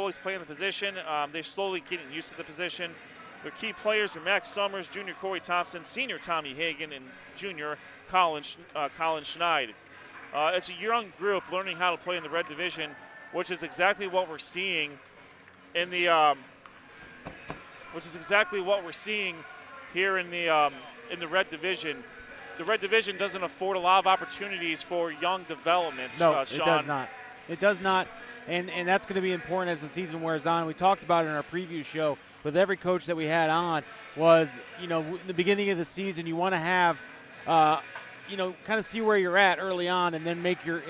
always playing the position. They're slowly getting used to the position. Their key players are Max Summers, junior Corey Thompson, senior Tommy Hagan, and junior Colin Schneid. It's a young group learning how to play in the red division, which is exactly what we're seeing in the here in the red division. The red division doesn't afford a lot of opportunities for young development. No, Sean. it does not. It does not, and that's going to be important as the season wears on. We talked about it in our preview show with every coach that we had on was, in the beginning of the season, you want to have, kind of see where you're at early on and then make your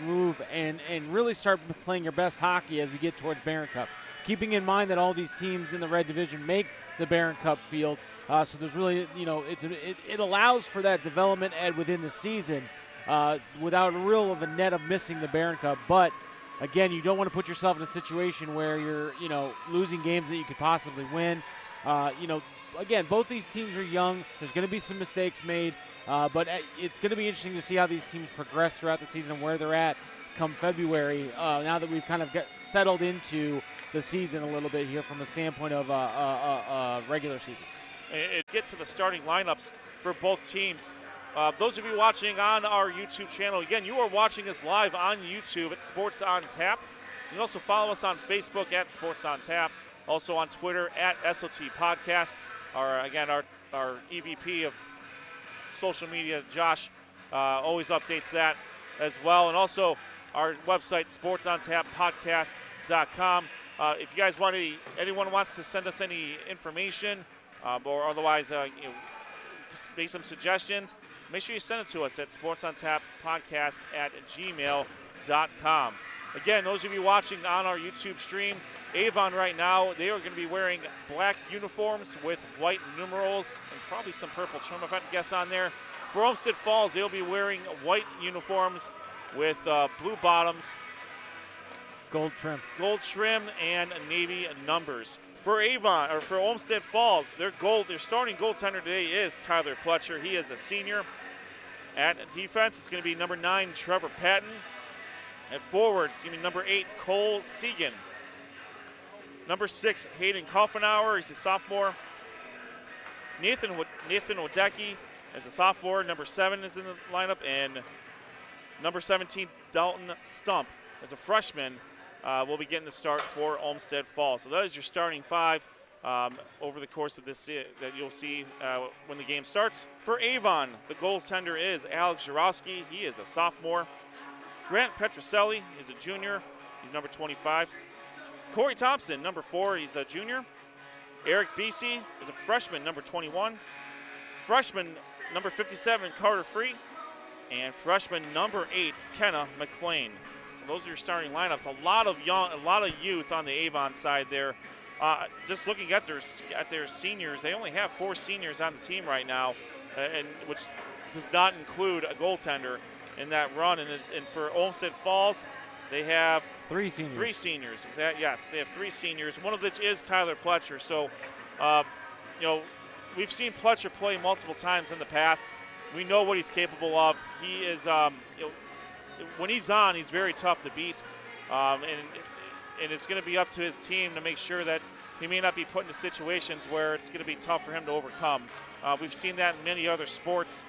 move and really start playing your best hockey as we get towards Barron Cup. Keeping in mind that all these teams in the red division make the Barron Cup field. So there's really, it allows for that development within the season without a real of a net of missing the Barron Cup. But, again, you don't want to put yourself in a situation where you're, losing games that you could possibly win. Again, both these teams are young. There's going to be some mistakes made. But it's going to be interesting to see how these teams progress throughout the season, where they're at come February, now that we've kind of settled into the season a little bit here from a standpoint of regular season. Get to the starting lineups for both teams. Those of you watching on our YouTube channel, again, you are watching us live on YouTube at Sports on Tap. You can also follow us on Facebook at Sports on Tap, also on Twitter at SOT Podcast. Our EVP of social media, Josh, always updates that as well. And also our website, sportsontappodcast.com. If you guys anyone wants to send us any information or otherwise make some suggestions, make sure you send it to us at sportsontappodcast@gmail.com. Again, those of you watching on our YouTube stream, Avon right now, they are going to be wearing black uniforms with white numerals and probably some purple trim, if I had to guess on there. For Olmsted Falls, they'll be wearing white uniforms with blue bottoms, gold trim, and navy numbers. For Avon, or for Olmsted Falls, their starting goaltender today is Tyler Pletcher. He is a senior. At defense, it's going to be number 9, Trevor Patton. At forward, it's going to be number 8, Cole Segan. Number 6, Hayden Kaufenauer. He's a sophomore. Nathan Wadecki is a sophomore. Number 7 is in the lineup. And number 17, Dalton Stump, as a freshman, will be getting the start for Olmsted Falls. So that is your starting 5 over the course of this that you'll see when the game starts. For Avon, the goaltender is Alex Jarowski. He is a sophomore. Grant Petroselli is a junior. He's number 25. Corey Thompson, number 4, he's a junior. Eric Beesey is a freshman, number 21. Freshman, number 57, Carter Free. And freshman, number 8, Kenna McLean. So those are your starting lineups. A lot of youth on the Avon side there. Just looking at their seniors, they only have 4 seniors on the team right now, and which does not include a goaltender in that run. And for Olmsted Falls, they have 3 seniors. 3 seniors, exactly. Yes, they have 3 seniors. One of which is Tyler Pletcher. So, we've seen Pletcher play multiple times in the past. We know what he's capable of. He is, when he's on, he's very tough to beat, and it's going to be up to his team to make sure that he may not be put into situations where it's going to be tough for him to overcome. We've seen that in many other sports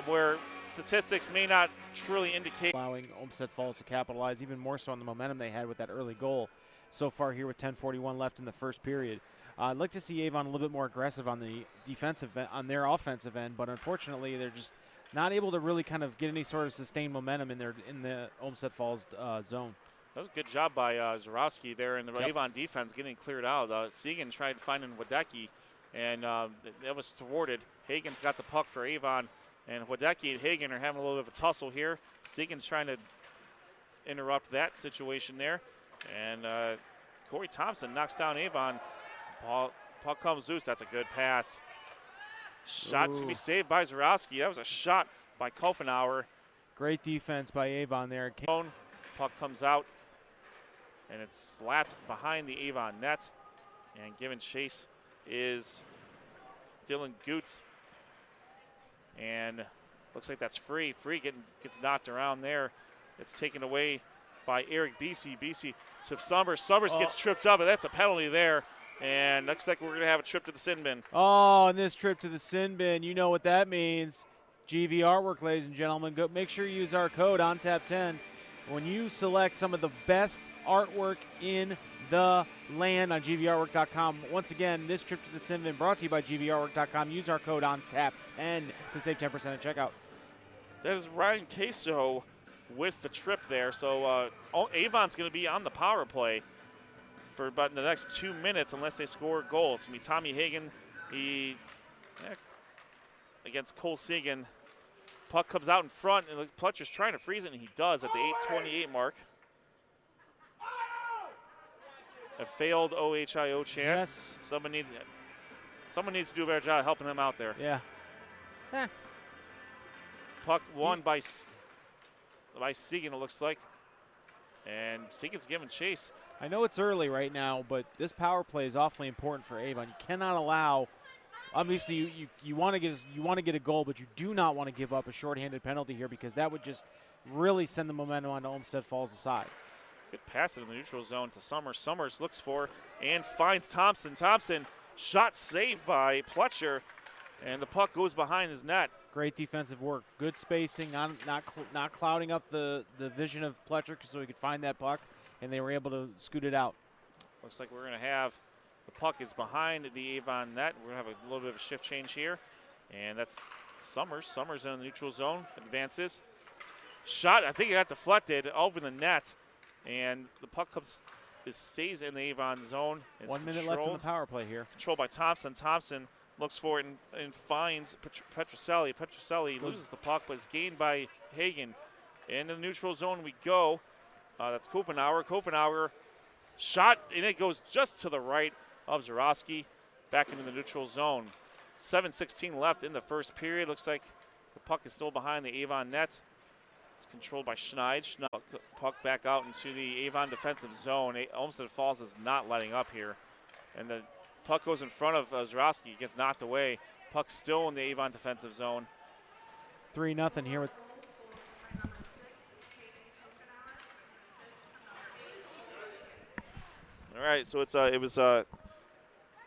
where statistics may not truly indicate. Allowing Olmsted Falls to capitalize even more so on the momentum they had with that early goal so far here with 10:41 left in the first period. I'd like to see Avon a little bit more aggressive on the defensive end, on their offensive end, but unfortunately they're just not able to really kind of get any sort of sustained momentum in the Olmsted Falls zone. That was a good job by Zarowski there in the Avon defense getting cleared out. Segan tried finding Wadecki, and that was thwarted. Hagen's got the puck for Avon, and Wadecki and Hagen are having a little bit of a tussle here. Segan's trying to interrupt that situation there, and Corey Thompson knocks down Avon. Puck comes loose. That's a good pass. Shot's going to be saved by Zarowski. That was a shot by Kaufenauer. Great defense by Avon there. Puck comes out, and it's slapped behind the Avon net. And given chase is Dylan Goots. And looks like that's Free. Free gets knocked around there. It's taken away by Eric Beesey. Beesey to Summers. Summers gets tripped up, and that's a penalty there. And looks like we're going to have a trip to the sin bin. Oh, and this trip to the sin bin, you know what that means. GV Artwork, ladies and gentlemen. Go, make sure you use our code ONTAP10 when you select some of the best artwork in the land on GVArtwork.com. Once again, this trip to the sin bin brought to you by GVArtwork.com. Use our code ONTAP10 to save 10% at checkout. That is Ryan Queso with the trip there. So Avon's going to be on the power play for about the next 2 minutes unless they score a goal. It's going to be Tommy Hagan against Cole Segan. Puck comes out in front, and Pletcher's trying to freeze it, and he does at the 8:28 mark. A failed OHIO chant. Yes. Someone needs to do a better job helping him out there. Yeah. Puck won by Segan, it looks like. And Segan's giving chase. I know it's early right now, but this power play is awfully important for Avon. You cannot allow. Obviously, you want to get a goal, but you do not want to give up a shorthanded penalty here because that would just really send the momentum on Olmsted Falls aside. Good pass in the neutral zone to Summers. Summers looks for and finds Thompson. Thompson, shot saved by Pletcher, and the puck goes behind his net. Great defensive work. Good spacing, not clouding up the vision of Pletcher so he could find that puck, and they were able to scoot it out. Looks like we're going to have the puck is behind the Avon net. We're going to have a little bit of a shift change here, and that's Summers. Summers in the neutral zone, advances. Shot, I think it got deflected over the net, and the puck stays in the Avon zone. It's 1 minute left in the power play here. Controlled by Thompson. Thompson looks for it and finds Petruselli. Petruselli loses the puck, but it's gained by Hagan. In the neutral zone we go. That's Kopenauer. Kopenauer shot, and it goes just to the right of Zarowski, back into the neutral zone. 7:16 left in the first period. Looks like the puck is still behind the Avon net. It's controlled by Schneid. Schneid puck back out into the Avon defensive zone. Olmsted Falls is not letting up here. And the puck goes in front of Zarowski, gets knocked away. Puck still in the Avon defensive zone. 3-0 here with all right, so it was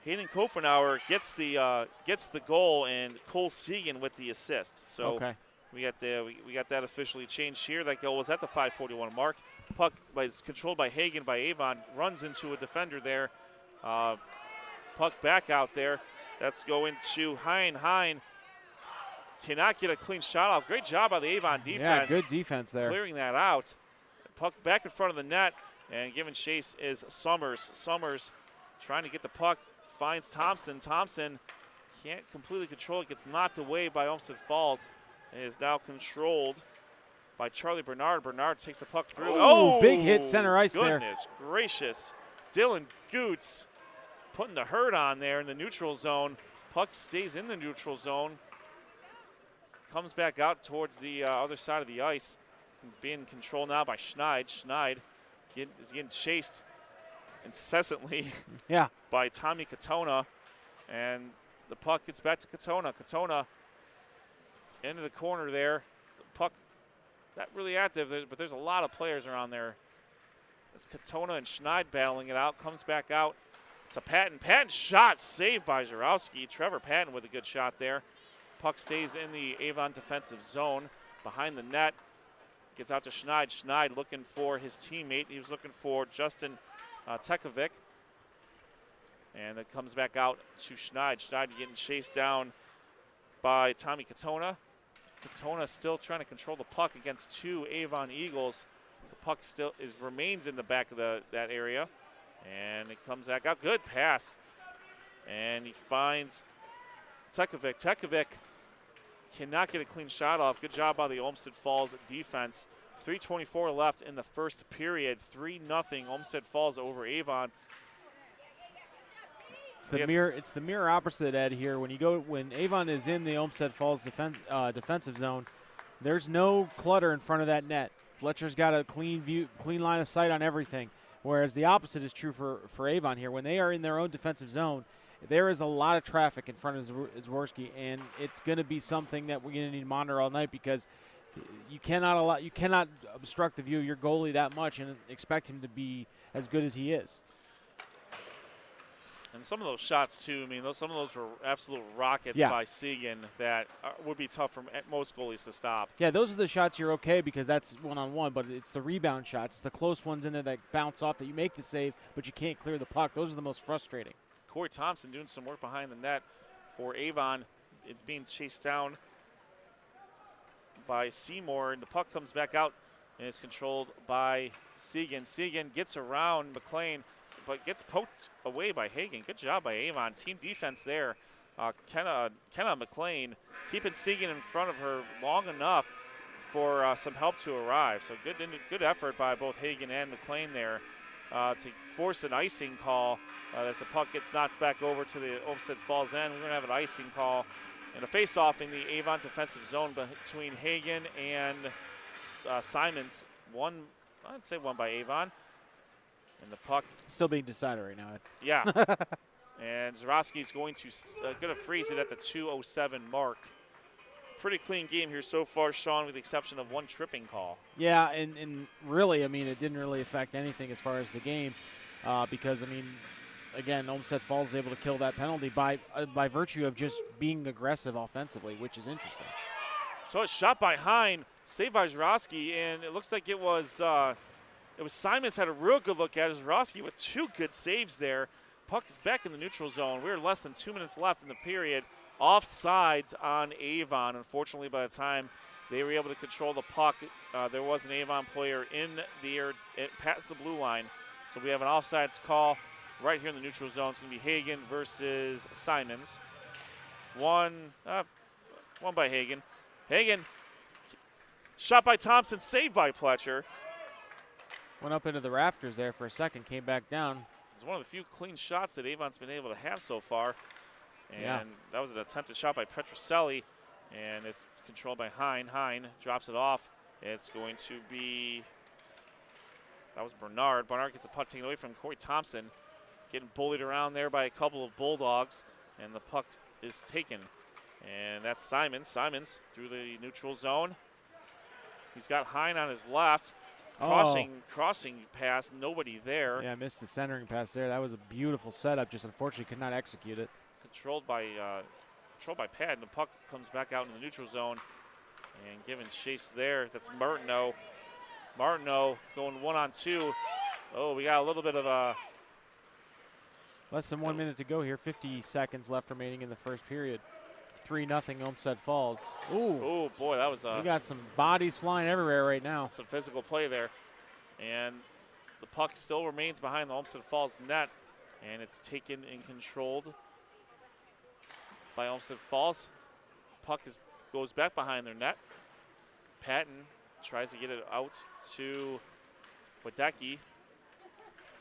Hayden Kopenauer gets the goal, and Cole Segan with the assist. So okay. we got that officially changed here. That goal was at the 5:41 mark. Puck is controlled by Hagan by Avon, runs into a defender there. Puck back out there. That's going to Hein. Hein cannot get a clean shot off. Great job by the Avon defense. Yeah, good defense there. Clearing that out. Puck back in front of the net, and giving chase is Summers. Summers trying to get the puck, finds Thompson. Thompson can't completely control it, gets knocked away by Olmsted Falls, and is now controlled by Charlie Bernard. Bernard takes the puck through. Oh, big hit center ice there. Goodness gracious. Dylan Goots putting the hurt on there in the neutral zone. Puck stays in the neutral zone. Comes back out towards the other side of the ice. Being controlled now by Schneid. Schneid is getting chased incessantly by Tommy Katona. And the puck gets back to Katona. Katona into the corner there. The puck not really active, but there's a lot of players around there. It's Katona and Schneid battling it out. Comes back out to Patton. Patton shot saved by Zarowski. Trevor Patton with a good shot there. Puck stays in the Avon defensive zone behind the net. Gets out to Schneid. Schneid looking for his teammate. He was looking for Justin Tekovic. And it comes back out to Schneid. Schneid getting chased down by Tommy Katona. Katona still trying to control the puck against two Avon Eagles. The puck still remains in the back of that area. And it comes back out. Good pass. And he finds Tekovic. Tekovic cannot get a clean shot off. Good job by the Olmsted Falls defense. 3:24 left in the first period. 3-0 Olmsted Falls over Avon. It's the mirror opposite, Ed, here. When Avon is in the Olmsted Falls defensive zone, there's no clutter in front of that net. Fletcher's got a clean line of sight on everything. Whereas the opposite is true for Avon here. When they are in their own defensive zone, there is a lot of traffic in front of Zworski, and it's going to be something that we're going to need to monitor all night because you cannot obstruct the view of your goalie that much and expect him to be as good as he is. And some of those shots, too, I mean, some of those were absolute rockets Yeah. by Segan that would be tough for most goalies to stop. Yeah, those are the shots you're okay because that's one-on-one, but it's the rebound shots, the close ones in there that bounce off that you make the save, but you can't clear the puck. Those are the most frustrating. Corey Thompson doing some work behind the net for Avon. It's being chased down by Seymour, and the puck comes back out and is controlled by Segan. Segan gets around McLean, but gets poked away by Hagen. Good job by Avon. Team defense there. Kenna McLean keeping Segan in front of her long enough for some help to arrive. So good effort by both Hagen and McLean there to force an icing call as the puck gets knocked back over to the Olmsted Falls end. We're going to have an icing call and a face-off in the Avon defensive zone between Hagen and Simons. I'd say one by Avon. And the puck still being decided right now. Yeah. And Zarowski's going to freeze it at the 2:07 mark. Pretty clean game here so far, Sean, with the exception of one tripping call. Yeah, and really, I mean, it didn't really affect anything as far as the game because, I mean, again, Olmsted Falls is able to kill that penalty by virtue of just being aggressive offensively, which is interesting. So it's shot by Hine, saved by Zarowski, and it looks like it was Simons had a real good look at it. Zarowski with two good saves there. Puck is back in the neutral zone. We're less than 2 minutes left in the period. Offsides on Avon. Unfortunately, by the time they were able to control the puck, there was an Avon player in the air past the blue line. So we have an offsides call right here in the neutral zone. It's going to be Hagen versus Simons. One by Hagen. Hagen, shot by Thompson, saved by Pletcher. Went up into the rafters there for a second, came back down. It's one of the few clean shots that Avon's been able to have so far. And that was an attempted shot by Petroselli, and it's controlled by Hine. Hine drops it off. It's going to be, that was Bernard. Bernard gets the puck taken away from Corey Thompson, getting bullied around there by a couple of Bulldogs, and the puck is taken. And that's Simons. Simons through the neutral zone. He's got Hine on his left. Crossing pass, nobody there. Yeah, missed the centering pass there. That was a beautiful setup, just unfortunately could not execute it. Controlled by Pat, and the puck comes back out in the neutral zone and given chase there. That's Martineau. Martineau going 1-on-2. Oh, we got a little bit of a less than 1 minute to go here. 50 seconds left remaining in the first period. 3-0 Olmsted Falls. Ooh. Oh boy, that was we got some bodies flying everywhere right now. Some physical play there, and the puck still remains behind the Olmsted Falls net, and it's taken and controlled by Olmsted Falls. Puck goes back behind their net. Patton tries to get it out to Wadecki,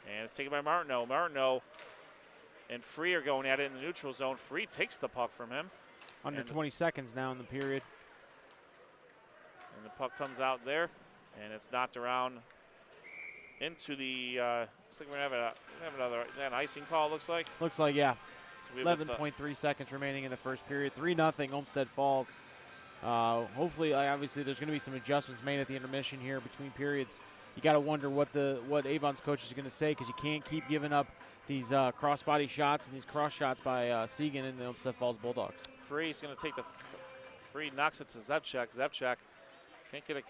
and it's taken by Martineau. Martineau and Free are going at it in the neutral zone. Free takes the puck from him. Under 20 seconds now in the period. And the puck comes out there, and it's knocked around into the, looks like we're going to have another an icing call, looks like. Looks like, yeah. So 11.3 seconds remaining in the first period. 3-0 Olmsted Falls. Hopefully, obviously, there's going to be some adjustments made at the intermission here between periods. You got to wonder what Avon's coach is going to say, because you can't keep giving up these cross-body shots and these cross shots by Segan and the Olmsted Falls Bulldogs. Free's going to take Free knocks it to Zevchak. Zevchak can't get a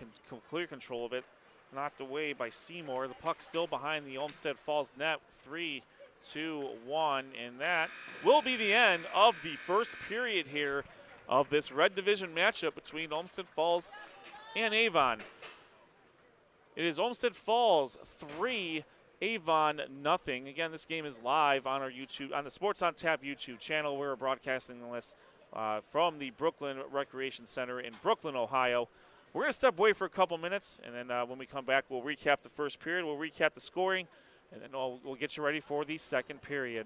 clear control of it. Knocked away by Seymour. The puck still behind the Olmsted Falls net. 3, 2, 1, and that will be the end of the first period here of this Red Division matchup between Olmsted Falls and Avon. It is Olmsted Falls 3, Avon nothing. Again, this game is live on our YouTube, on the Sports on Tap YouTube channel. We're broadcasting this from the Brooklyn Recreation Center in Brooklyn, Ohio. We're going to step away for a couple minutes, and then when we come back, we'll recap the first period, we'll recap the scoring, and then we'll get you ready for the second period.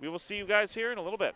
We will see you guys here in a little bit.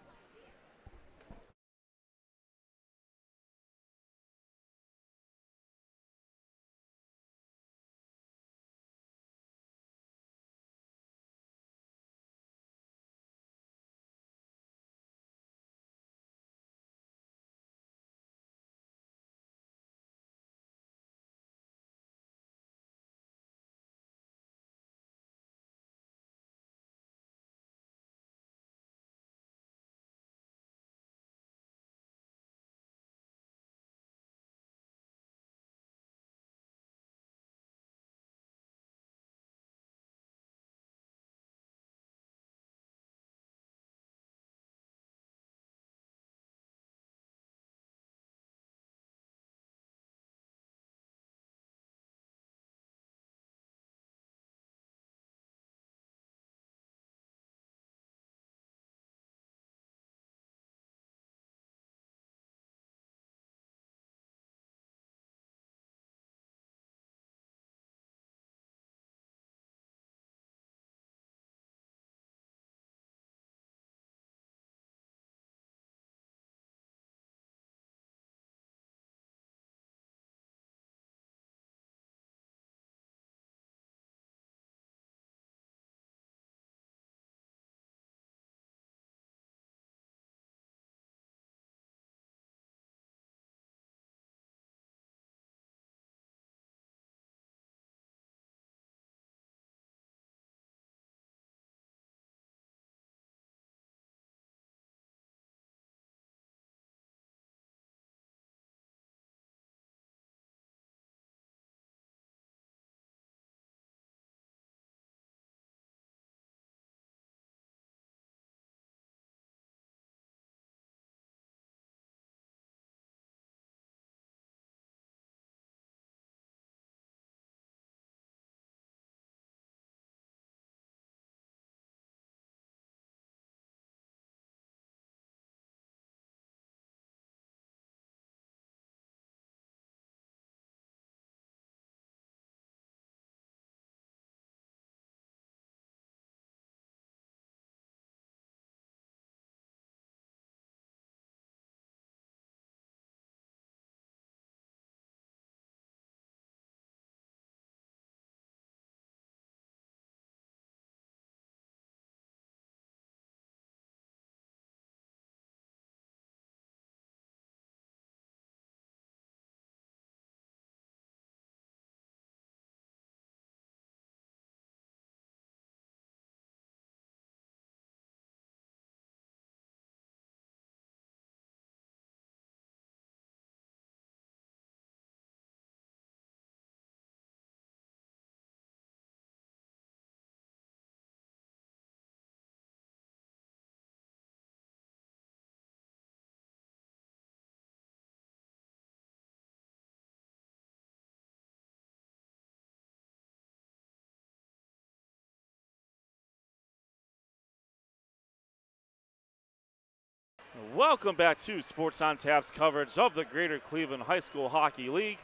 Welcome back to Sports on Tap's coverage of the Greater Cleveland High School Hockey League.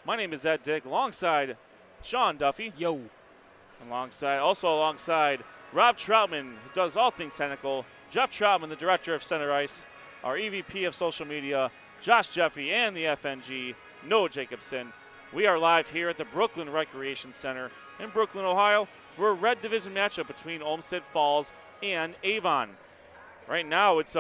My name is Ed Dick, alongside Sean Duffy. Yo. Alongside Rob Troutman, who does all things technical, Jeff Troutman, the director of Center Ice, our EVP of social media, Josh Jeffy, and the FNG, Noah Jacobson. We are live here at the Brooklyn Recreation Center in Brooklyn, Ohio, for a Red Division matchup between Olmsted Falls and Avon. Right now, it's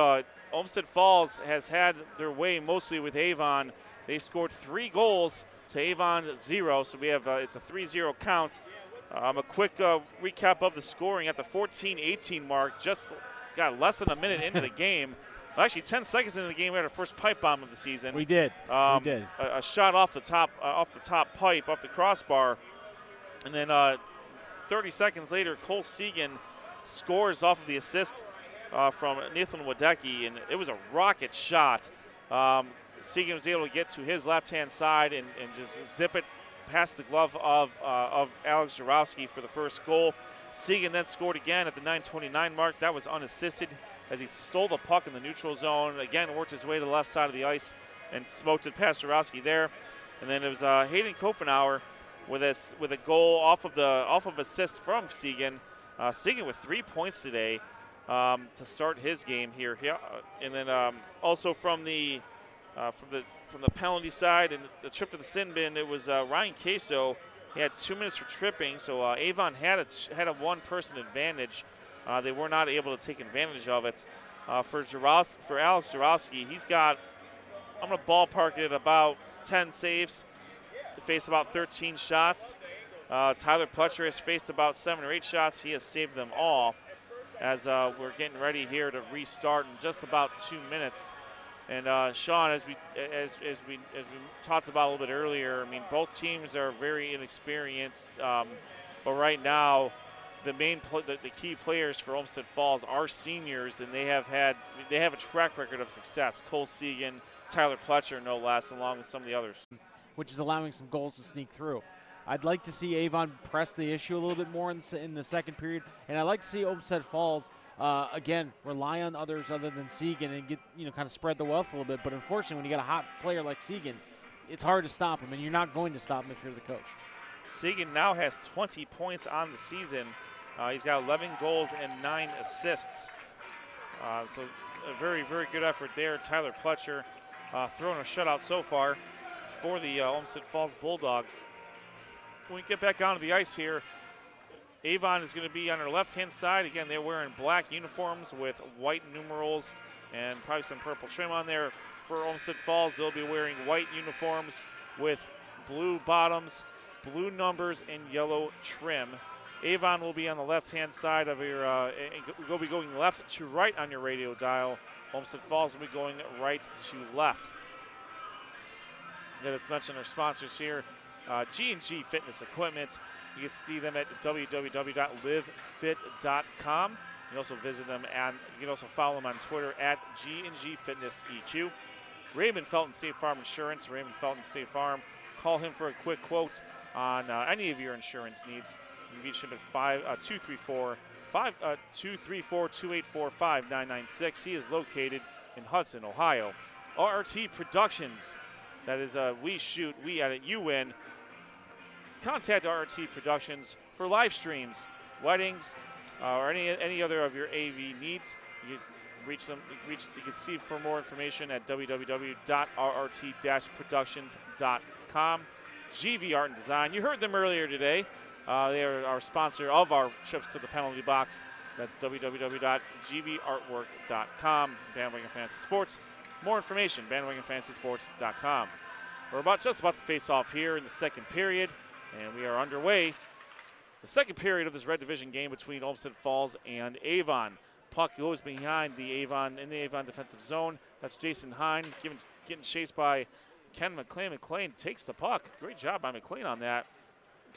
Olmsted Falls has had their way mostly with Avon. They scored 3 goals to Avon's 0, so we have it's a 3-0 count. A quick recap of the scoring at the 14-18 mark. Just got less than a minute into the game. Well, actually, 10 seconds into the game, we had our first pipe bomb of the season. We did. A shot off the top pipe, off the crossbar, and then 30 seconds later, Cole Segan scores off of the assist from Nathan Wadecki, and it was a rocket shot. Segan was able to get to his left-hand side and just zip it past the glove of Alex Jarowski for the first goal. Segan then scored again at the 9:29 mark. That was unassisted as he stole the puck in the neutral zone. Again, worked his way to the left side of the ice and smoked it past Jarowski there. And then it was Hayden Kofenauer with a goal off of assist from Segan. Segan with 3 points today to start his game here. And then also from the penalty side and the trip to the sin bin, it was Ryan Queso. He had 2 minutes for tripping, so Avon had a one-person advantage. They were not able to take advantage of it. For Alex Jarowski, he's got, I'm going to ballpark it at about 10 saves, faced about 13 shots. Tyler Pletcher has faced about 7 or 8 shots. He has saved them all as we're getting ready here to restart in just about 2 minutes. And Sean, as we talked about a little bit earlier, I mean, both teams are very inexperienced, but right now, the key players for Olmsted Falls are seniors, and they have a track record of success. Cole Segan, Tyler Pletcher, no less, along with some of the others, which is allowing some goals to sneak through. I'd like to see Avon press the issue a little bit more in the second period, and I'd like to see Olmsted Falls again rely on others other than Segan and get kind of spread the wealth a little bit. But unfortunately, when you got a hot player like Segan, it's hard to stop him, and you're not going to stop him if you're the coach. Segan now has 20 points on the season. He's got 11 goals and 9 assists. So a very, very good effort there. Tyler Pletcher throwing a shutout so far for the Olmsted Falls Bulldogs. When we get back onto the ice here, Avon is going to be on our left-hand side. Again, they're wearing black uniforms with white numerals and probably some purple trim on there. For Olmsted Falls, they'll be wearing white uniforms with blue bottoms, blue numbers, and yellow trim. Avon will be on the left-hand side of your, we'll be going left to right on your radio dial. Olmsted Falls will be going right to left. Let's mention our sponsors here. G&G Fitness Equipment. You can see them at www.livefit.com. You can also visit them and you can also follow them on Twitter at G&G Fitness EQ. Raymond Felton State Farm Insurance. Raymond Felton State Farm. Call him for a quick quote on any of your insurance needs. You can reach him at 234-284-5996. He is located in Hudson, Ohio. RRT Productions. That is we shoot, we edit, you win. Contact RRT Productions for live streams, weddings, or any other of your AV needs. You can reach them. You can see for more information at www.rrt-productions.com. GV Art and Design. You heard them earlier today. They are our sponsor of our trips to the penalty box. That's www.gvartwork.com. Bandwagon Fantasy Sports. More information, bandwagonfantasysports.com. We're just about to face off here in the second period, and we are underway. The second period of this Red Division game between Olmsted Falls and Avon. Puck goes behind the Avon defensive zone. That's Jason Hine getting chased by Ken McLean. McLean takes the puck. Great job by McLean on that.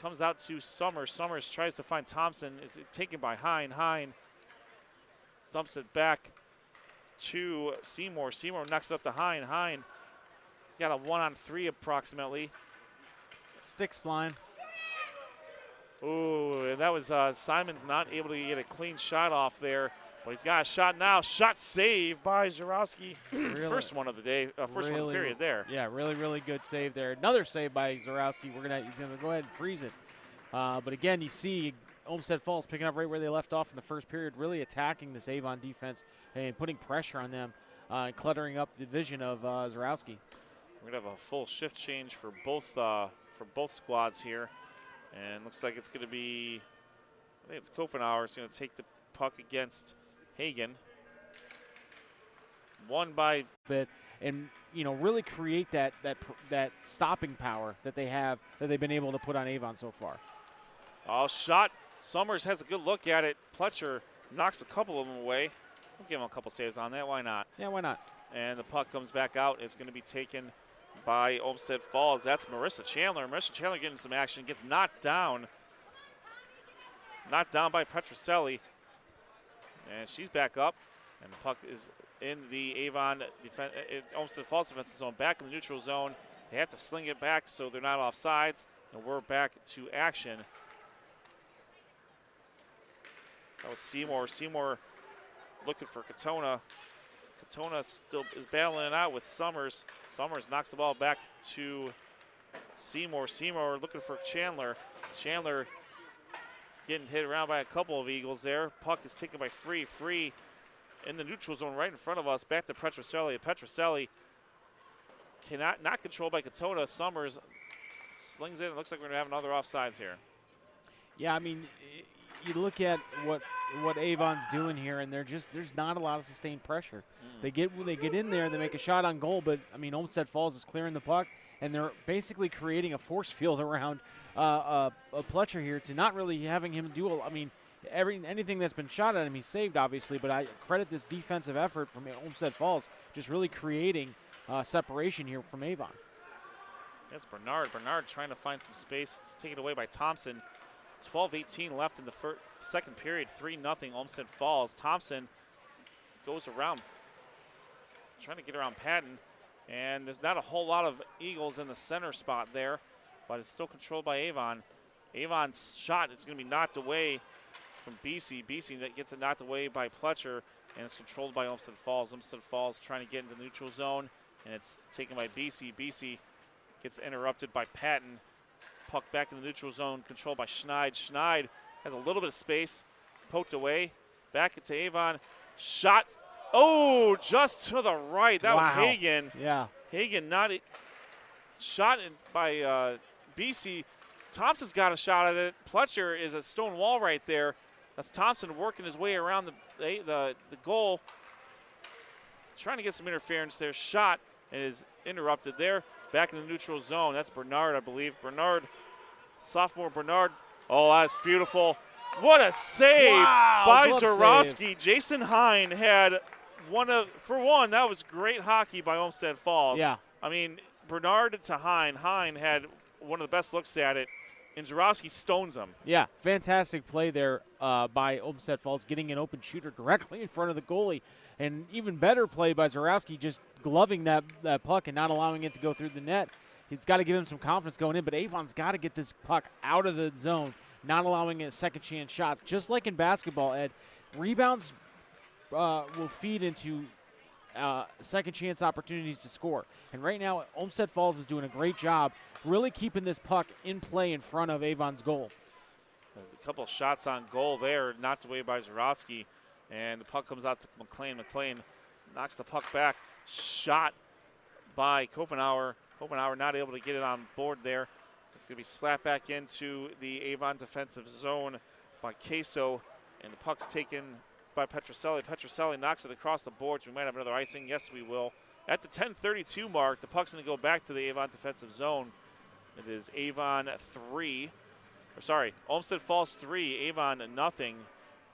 Comes out to Summers. Summers tries to find Thompson. Is taken by Hine. Hine dumps it back to Seymour. Seymour knocks it up to Hine. Hine got a 1-on-3 approximately. Sticks flying. Ooh, and that was Simon's not able to get a clean shot off there. But he's got a shot now. Shot saved by Zarowski. Really, First one of the day, first one of the period there. Yeah, really good save there. Another save by Zarowski. He's gonna go ahead and freeze it. But again, you see Olmsted Falls picking up right where they left off in the first period, really attacking this Avon defense and putting pressure on them and cluttering up the vision of Zarowski. We're gonna have a full shift change for both squads here, and looks like it's gonna be, I think it's Kofenauer is gonna take the puck against Hagen. Won by bit, and really create that stopping power that they have, that they've been able to put on Avon so far. Oh, shot. Summers has a good look at it. Pletcher knocks a couple of them away. We'll give him a couple saves on that. Why not? Yeah, why not? And the puck comes back out. It's going to be taken by Olmsted Falls. That's Marissa Chandler. Marissa Chandler getting some action. Gets knocked down. Knocked down by Petroselli. And she's back up. And the puck is in the Avon Olmsted Falls defensive zone. Back in the neutral zone. They have to sling it back so they're not off sides. And we're back to action. That was Seymour. Seymour looking for Katona. Katona still is battling it out with Summers. Summers knocks the ball back to Seymour. Seymour looking for Chandler. Chandler getting hit around by a couple of Eagles there. Puck is taken by Free. Free in the neutral zone right in front of us. Back to Petroselli. Petroselli not controlled by Katona. Summers slings it. It looks like we're going to have another offsides here. Yeah, I mean, you look at what Avon's doing here, and there's not a lot of sustained pressure. They get in there, they make a shot on goal, but I mean Olmsted Falls is clearing the puck, and they're basically creating a force field around Pletcher here to not really having him do. I mean, anything that's been shot at him, he's saved obviously, but I credit this defensive effort from Olmsted Falls just really creating separation here from Avon. That's Bernard. Bernard trying to find some space. It's taken away by Thompson. 12:18 left in the second period, 3-0 Olmsted Falls. Thompson goes around, trying to get around Patton, and there's not a whole lot of Eagles in the center spot there, but it's still controlled by Avon. Avon's shot is going to be knocked away from BC. BC that gets it knocked away by Pletcher, and it's controlled by Olmsted Falls. Olmsted Falls trying to get into the neutral zone, and it's taken by BC. BC gets interrupted by Patton. Puck back in the neutral zone, controlled by Schneid. Schneid has a little bit of space, poked away. Back into Avon. Shot. Oh, just to the right. That was Hagen. Yeah. Hagen shot by BC. Thompson's got a shot at it. Pletcher is a stone wall right there. That's Thompson working his way around the goal. Trying to get some interference there. Shot is interrupted there. Back in the neutral zone. That's Bernard, I believe. Bernard, sophomore Bernard. Oh, that's beautiful. What a save by Zarowski. Jason Hine had that was great hockey by Olmsted Falls. Yeah. I mean, Bernard to Hine. Hine had one of the best looks at it, and Zarowski stones him. Yeah, fantastic play there by Olmsted Falls, getting an open shooter directly in front of the goalie. And even better play by Zarowski, just gloving that puck and not allowing it to go through the net. He's got to give him some confidence going in, but Avon's got to get this puck out of the zone, not allowing it second chance shots. Just like in basketball, Ed, rebounds will feed into second chance opportunities to score. And right now, Olmsted Falls is doing a great job really keeping this puck in play in front of Avon's goal. There's a couple shots on goal there, knocked away by Zarowski. And the puck comes out to McLean. McLean knocks the puck back. Shot by Kofenauer. Kofenauer not able to get it on board there. It's going to be slapped back into the Avon defensive zone by Queso. And the puck's taken by Petroselli. Petroselli knocks it across the boards. We might have another icing. Yes, we will. At the 10:32 mark, the puck's going to go back to the Avon defensive zone. It is Olmsted Falls 3, Avon nothing.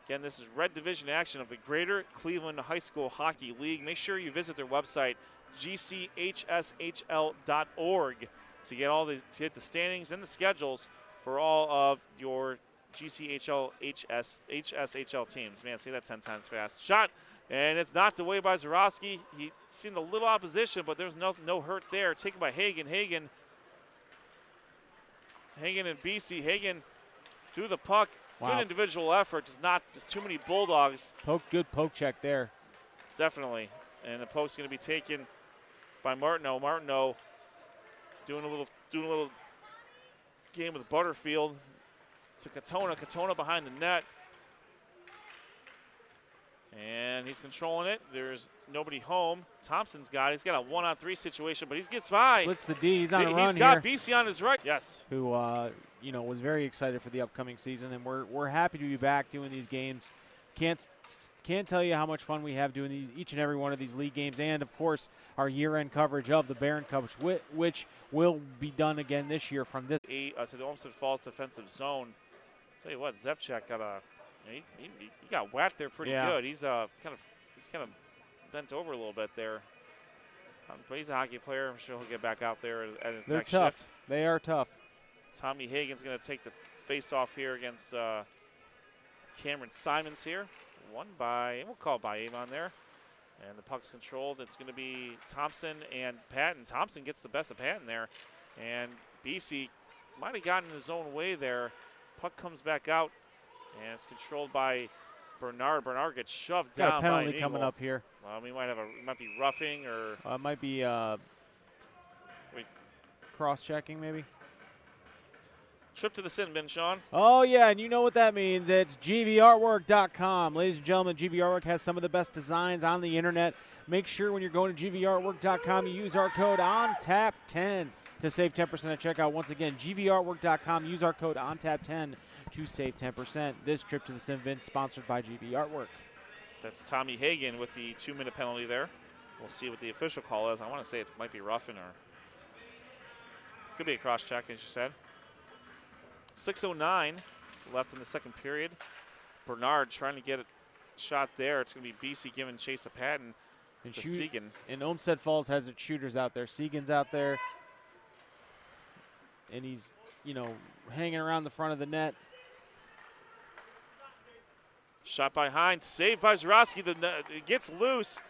Again, this is Red Division action of the Greater Cleveland High School Hockey League. Make sure you visit their website, GCHSHL.org, to get the standings and the schedules for all of your GCHSHL teams. Man, say that 10 times fast. Shot, and it's knocked away by Zarowski. He seen a little opposition, but there's no hurt there. Taken by Hagen. Hagen and BC. Hagen threw the puck Wow. Good individual effort, just too many Bulldogs. Good poke check there. Definitely. And the post is going to be taken by Martineau. Martineau doing a little game with Butterfield to Katona. Katona behind the net. And he's controlling it. There's nobody home. Thompson's got it. He's got a 1-on-3 situation, but he gets by. Splits the D. He's on a run here. He's got BC on his right. Yes. Who, was very excited for the upcoming season, and we're happy to be back doing these games. Can't tell you how much fun we have doing each and every one of these league games, and of course our year-end coverage of the Barron Cup, which will be done again this year from this to the Olmsted Falls defensive zone. Tell you what, Zepchak got he got whacked there pretty good. He's kind of bent over a little bit there. But he's a hockey player. I'm sure he'll get back out there at his next shift. They are tough. Tommy Hagan's going to take the face-off here against Cameron Simons here. We'll call it by Avon there. And the puck's controlled. It's going to be Thompson and Patton. Thompson gets the best of Patton there. And BC might have gotten in his own way there. Puck comes back out. And it's controlled by Bernard. Bernard gets shoved down. Got a penalty by an coming up here. We might be roughing or it might be cross-checking maybe. Trip to the sin bin, Sean. Oh yeah, and you know what that means. It's gvartwork.com. Ladies and gentlemen, GV Artwork has some of the best designs on the internet. Make sure when you're going to gvartwork.com you use our code ONTAP10 to save 10% at checkout. Once again, gvartwork.com. Use our code ONTAP10 to save 10%. This trip to the Sin Bin sponsored by GV Artwork. That's Tommy Hagan with the 2-minute penalty there. We'll see what the official call is. I want to say it might be roughing or could be a cross check, as you said. 6:09 left in the second period. Bernard trying to get a shot there. It's going to be BC giving chase to Patton and to Segan. And Olmsted Falls has its shooters out there. Segan's out there. And he's, hanging around the front of the net. Shot by Hines, saved by Zarowski. It gets loose.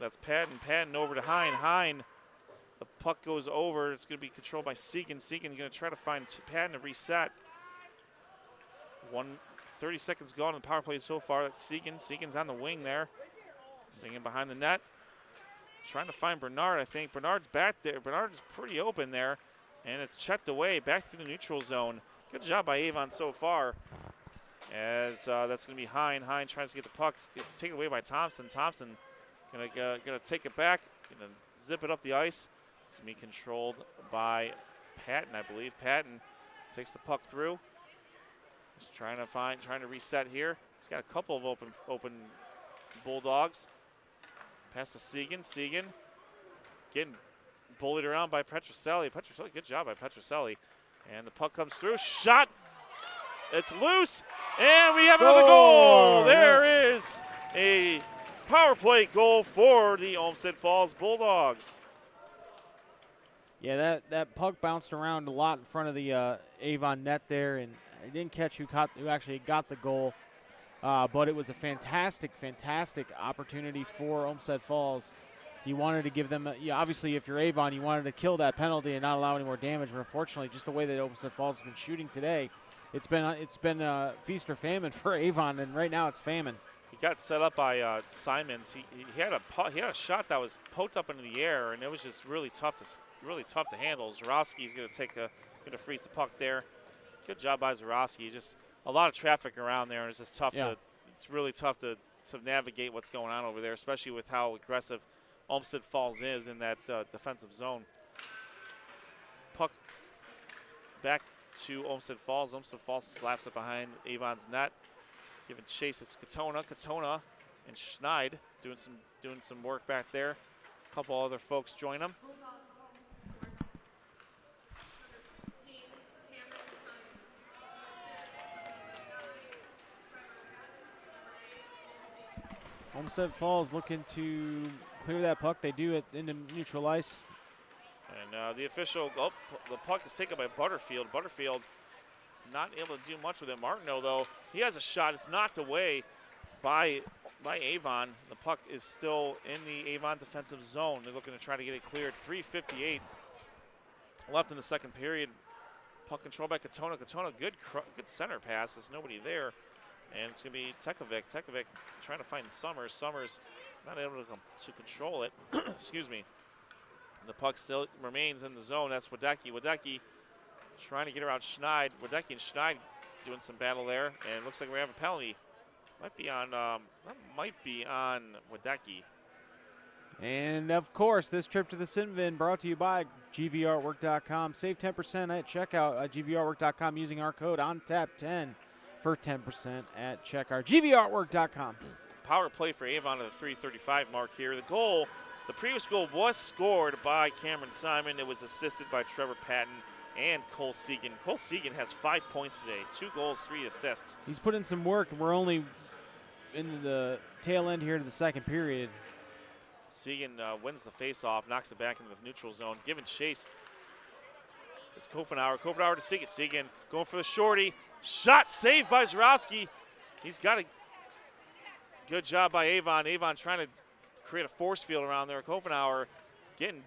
That's Patton. Patton over to Hine. The puck goes over. It's going to be controlled by Segan. Segan going to try to find Patton to reset. 30 seconds gone in the power play so far. That's Segan. Segan's on the wing there. Segan behind the net. Trying to find Bernard, I think. Bernard's back there. Bernard's pretty open there. And it's checked away back through the neutral zone. Good job by Avon so far. As that's going to be Hine. Hine tries to get the puck. It's taken away by Thompson. Thompson going to take it back. Going to zip it up the ice. It's going to be controlled by Patton, I believe. Patton takes the puck through. He's trying to reset here. He's got a couple of open Bulldogs. Pass to Segan. Segan getting bullied around by Petroselli. Good job by Petroselli. And the puck comes through. Shot. It's loose. And we have another goal. There is a power play goal for the Olmsted Falls Bulldogs. Yeah, that puck bounced around a lot in front of the Avon net there, and I didn't catch who actually got the goal. But it was a fantastic opportunity for Olmsted Falls. You wanted to give them, obviously if you're Avon, you wanted to kill that penalty and not allow any more damage. But unfortunately, just the way that Olmsted Falls has been shooting today, it's been feast or famine for Avon, and right now it's famine. He got set up by Simons. He had a shot that was poked up into the air, and it was just really tough to handle. Zarowski's going to freeze the puck there. Good job by Zarowski. Just a lot of traffic around there, and it's just tough it's really tough to navigate what's going on over there, especially with how aggressive Olmsted Falls is in that defensive zone. Puck back to Olmsted Falls. Olmsted Falls slaps it behind Avon's net. Giving chase, it's Katona. Katona and Schneid doing some work back there. A couple other folks join them. Olmsted Falls looking to clear that puck. They do it into neutral ice. And the official, the puck is taken by Butterfield. Butterfield not able to do much with it. Martineau, though, he has a shot. It's knocked away by Avon. The puck is still in the Avon defensive zone. They're looking to try to get it cleared. 3:58 left in the second period. Puck controlled by Katona. Katona, good center pass. There's nobody there. And it's going to be Tekovic. Tekovic trying to find Summers. Summers not able to control it. Excuse me. The puck still remains in the zone. That's Wadecki. Wadecki trying to get around Schneid. Wadecki and Schneid doing some battle there. And it looks like we have a penalty. Might be on Wadecki. And, of course, this trip to the Sinvin brought to you by GVArtwork.com. Save 10% at checkout at GVArtwork.com using our code ONTAP10 for 10% at checkout. GVArtwork.com. Power play for Avon at the 3:35 mark here. The previous goal was scored by Cameron Simon. It was assisted by Trevor Patton and Cole Segan. Cole Segan has 5 points today, 2 goals, 3 assists. He's put in some work, and we're only in the tail end here to the second period. Segan wins the faceoff, knocks it back into the neutral zone. Giving chase. It's Kofenauer. Kofenauer to Segan. Segan going for the shorty. Shot saved by Zarowski. He's got a good job by Avon. Avon trying to create a force field around there. Kofenauer getting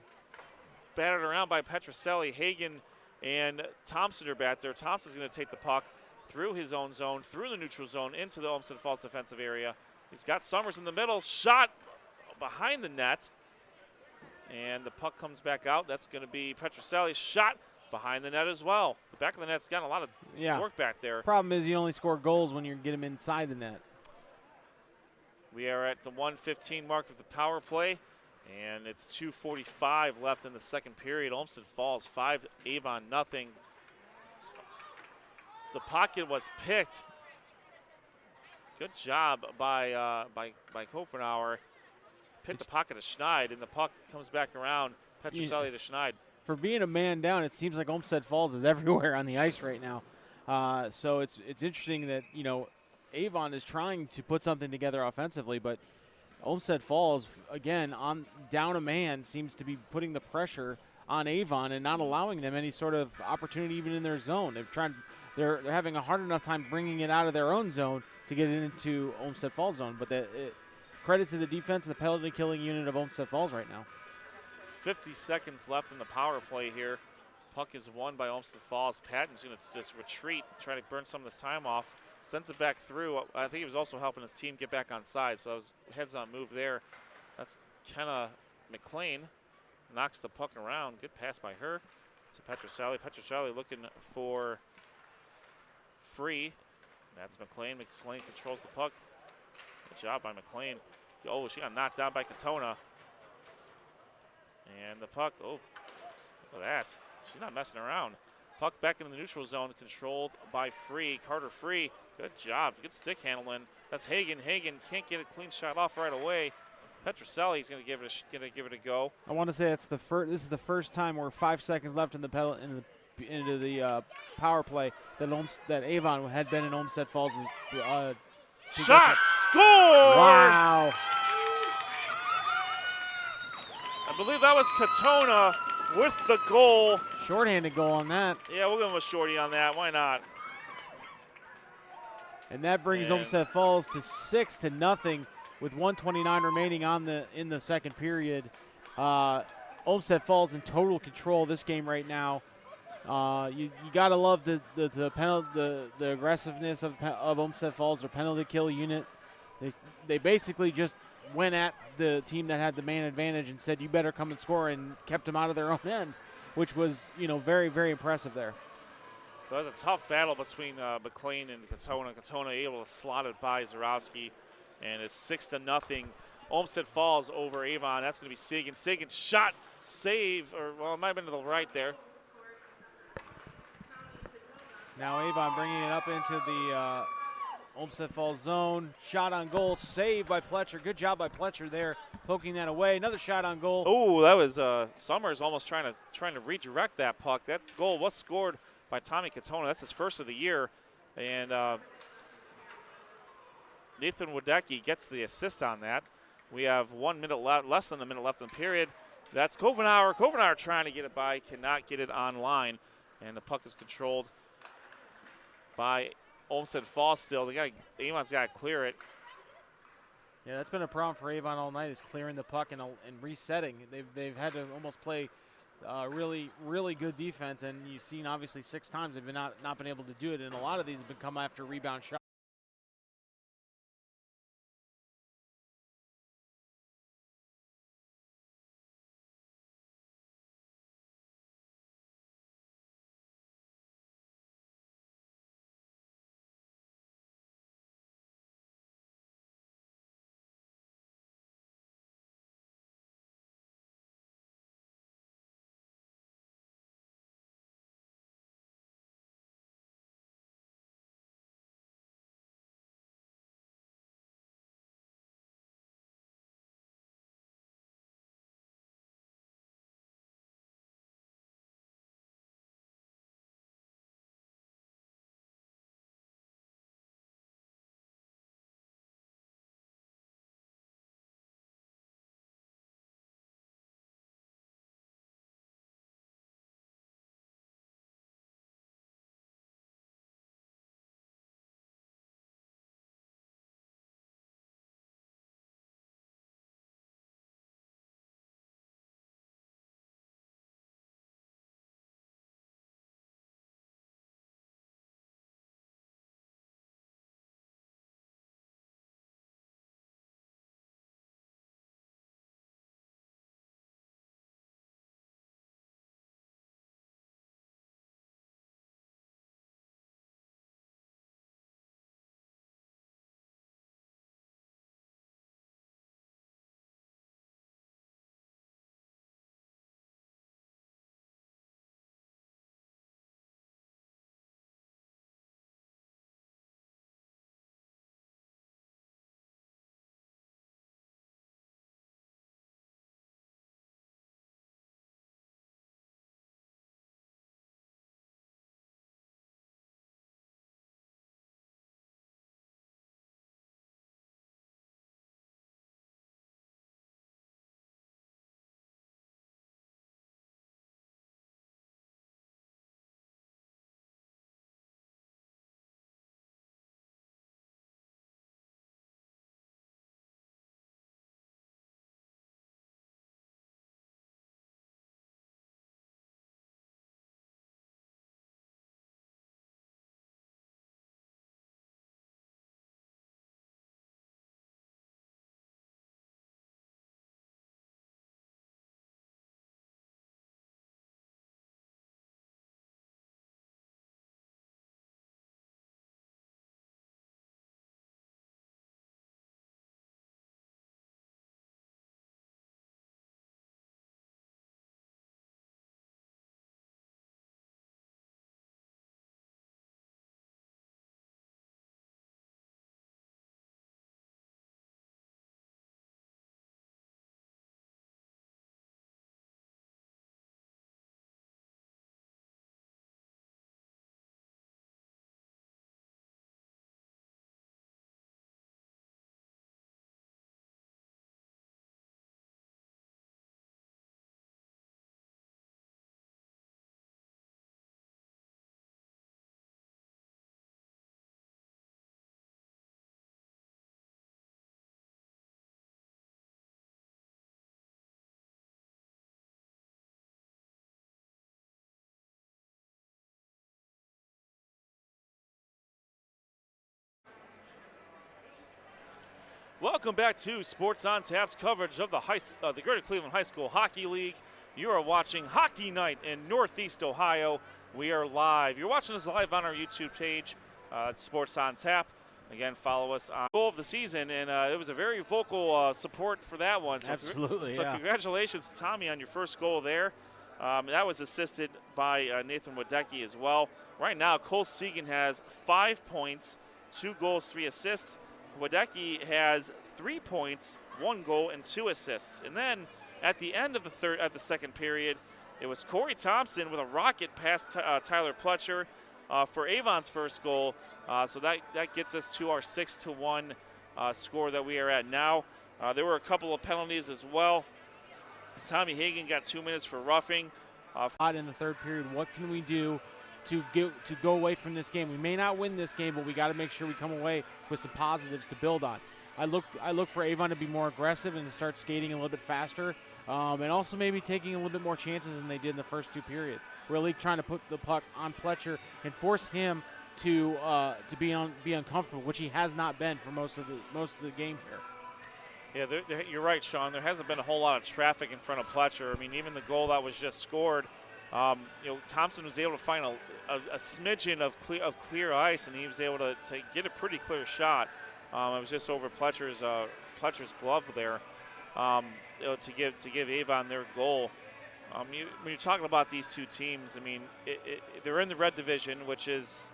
battered around by Petroselli. Hagen and Thompson are back there. Thompson's going to take the puck through his own zone, through the neutral zone, into the Olmsted Falls defensive area. He's got Summers in the middle. Shot behind the net. And the puck comes back out. That's going to be Petroselli's shot behind the net as well. The back of the net's got a lot of work back there. Problem is you only score goals when you get them inside the net. We are at the 1:15 mark of the power play, and it's 2:45 left in the second period. Olmsted Falls 5, Avon nothing. The pocket was picked. Good job by Kofenauer. Picked the pocket of Schneid, and the puck comes back around. Petroselli to Schneid. For being a man down, it seems like Olmsted Falls is everywhere on the ice right now. So it's interesting that, you know, Avon is trying to put something together offensively, but Olmsted Falls, again, on down a man, seems to be putting the pressure on Avon and not allowing them any sort of opportunity even in their zone. They're having a hard enough time bringing it out of their own zone to get it into Olmsted Falls zone. But credit to the defense and the penalty killing unit of Olmsted Falls right now. 50 seconds left in the power play here. Puck is won by Olmsted Falls. Patton's going to just retreat, try to burn some of this time off. Sends it back through. I think he was also helping his team get back on side, so his heads on move there. That's Kenna McLean. Knocks the puck around. Good pass by her to Petroselli. Petroselli looking for free. That's McLean. McLean controls the puck. Good job by McLean. Oh, she got knocked down by Katona. And the puck, oh, look at that. She's not messing around. Puck back into the neutral zone, controlled by Free. Carter Free, good job. Good stick handling. That's Hagen. Hagen can't get a clean shot off right away. Petroselli's going to give it a go. I want to say it's this is the first time where 5 seconds left in into the power play that Avon had been in Olmsted Falls. Shot scored! Wow. I believe that was Katona with the goal. Shorthanded goal on that. Yeah, we'll give him a shorty on that. Why not? And that brings Olmsted Falls to 6-0 with 1:29 remaining in the second period. Olmsted Falls in total control of this game right now. You gotta love the aggressiveness of Olmsted Falls, their penalty kill unit. They basically just went at the team that had the man advantage and said, you better come and score, and kept them out of their own end, which was, very, very impressive there. It was a tough battle between McLean and Katona. Katona able to slot it by Zarowski, and it's 6-0. Olmsted Falls over Avon. That's going to be Sagan. Sagan's shot, save, it might have been to the right there. Now Avon bringing it up into the Olmsted Falls zone. Shot on goal, saved by Pletcher. Good job by Pletcher there, poking that away. Another shot on goal. Oh, that was Summers almost trying to redirect that puck. That goal was scored by Tommy Katona. That's his first of the year. And Nathan Wadecki gets the assist on that. We have 1 minute left, less than a minute left in the period. That's Kofenauer. Kofenauer trying to get it by, cannot get it on line. And the puck is controlled by Olmsted Falls still. Avon's got to clear it. Yeah, that's been a problem for Avon all night, is clearing the puck and resetting. They've had to almost play really good defense, and you've seen obviously 6 times they've not been able to do it, and a lot of these have been come after rebound shots. Welcome back to Sports on Tap's coverage of the Greater Cleveland High School Hockey League. You are watching Hockey Night in Northeast Ohio. We are live. You're watching us live on our YouTube page, Sports on Tap. Again, follow us on goal of the season, and it was a very vocal support for that one. So Absolutely, So congratulations to Tommy on your first goal there. That was assisted by Nathan Wadecki as well. Right now, Cole Segan has 5 points, 2 goals, 3 assists. Wadecki has 3 points, 1 goal, and 2 assists. And then at the end of the second period, it was Corey Thompson with a rocket past Tyler Pletcher for Avon's first goal. So that gets us to our 6-1 score that we are at now. There were a couple of penalties as well. Tommy Hagan got 2 minutes for roughing. In the third period, what can we do to go away from this game. We may not win this game, but we got to make sure we come away with some positives to build on. I look for Avon to be more aggressive and to start skating a little bit faster, and also maybe taking a little bit more chances than they did in the first 2 periods. Really trying to put the puck on Pletcher and force him to be uncomfortable, which he has not been for most of the game here. Yeah, you're right, Sean. There hasn't been a whole lot of traffic in front of Pletcher. I mean, even the goal that was just scored, Thompson was able to find a smidgen of clear ice, and he was able to get a pretty clear shot. It was just over Pletcher's glove there to give Avon their goal. When you're talking about these two teams, I mean, they're in the red division, which is,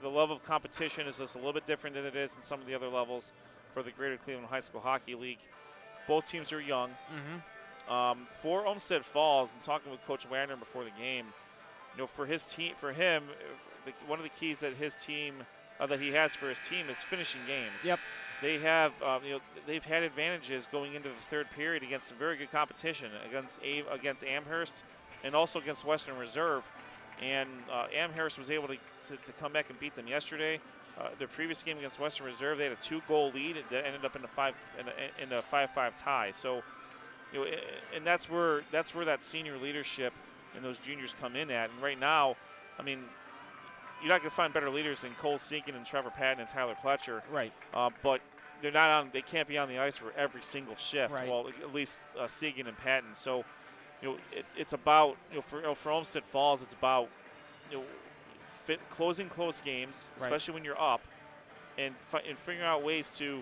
the level of competition is just a little bit different than it is in some of the other levels for the Greater Cleveland High School Hockey League. Both teams are young. Mm-hmm. For Olmsted Falls, and talking with Coach Wagner before the game, for him, one of the keys that his team that he has for his team is finishing games. Yep. They have, they've had advantages going into the third period against some very good competition against Amherst and also against Western Reserve. And Amherst was able to come back and beat them yesterday. Their previous game against Western Reserve, they had a 2-goal lead that ended up in a 5-5 tie. So, and that's where that senior leadership and those juniors come in at. And right now, I mean, you're not going to find better leaders than Cole Seekin and Trevor Patton and Tyler Pletcher. Right. But they're not on. They can't be on the ice for every single shift. Right. Well, at least Seekin and Patton. So, it's about for Olmsted Falls, it's about closing close games, especially when you're up, and figuring out ways to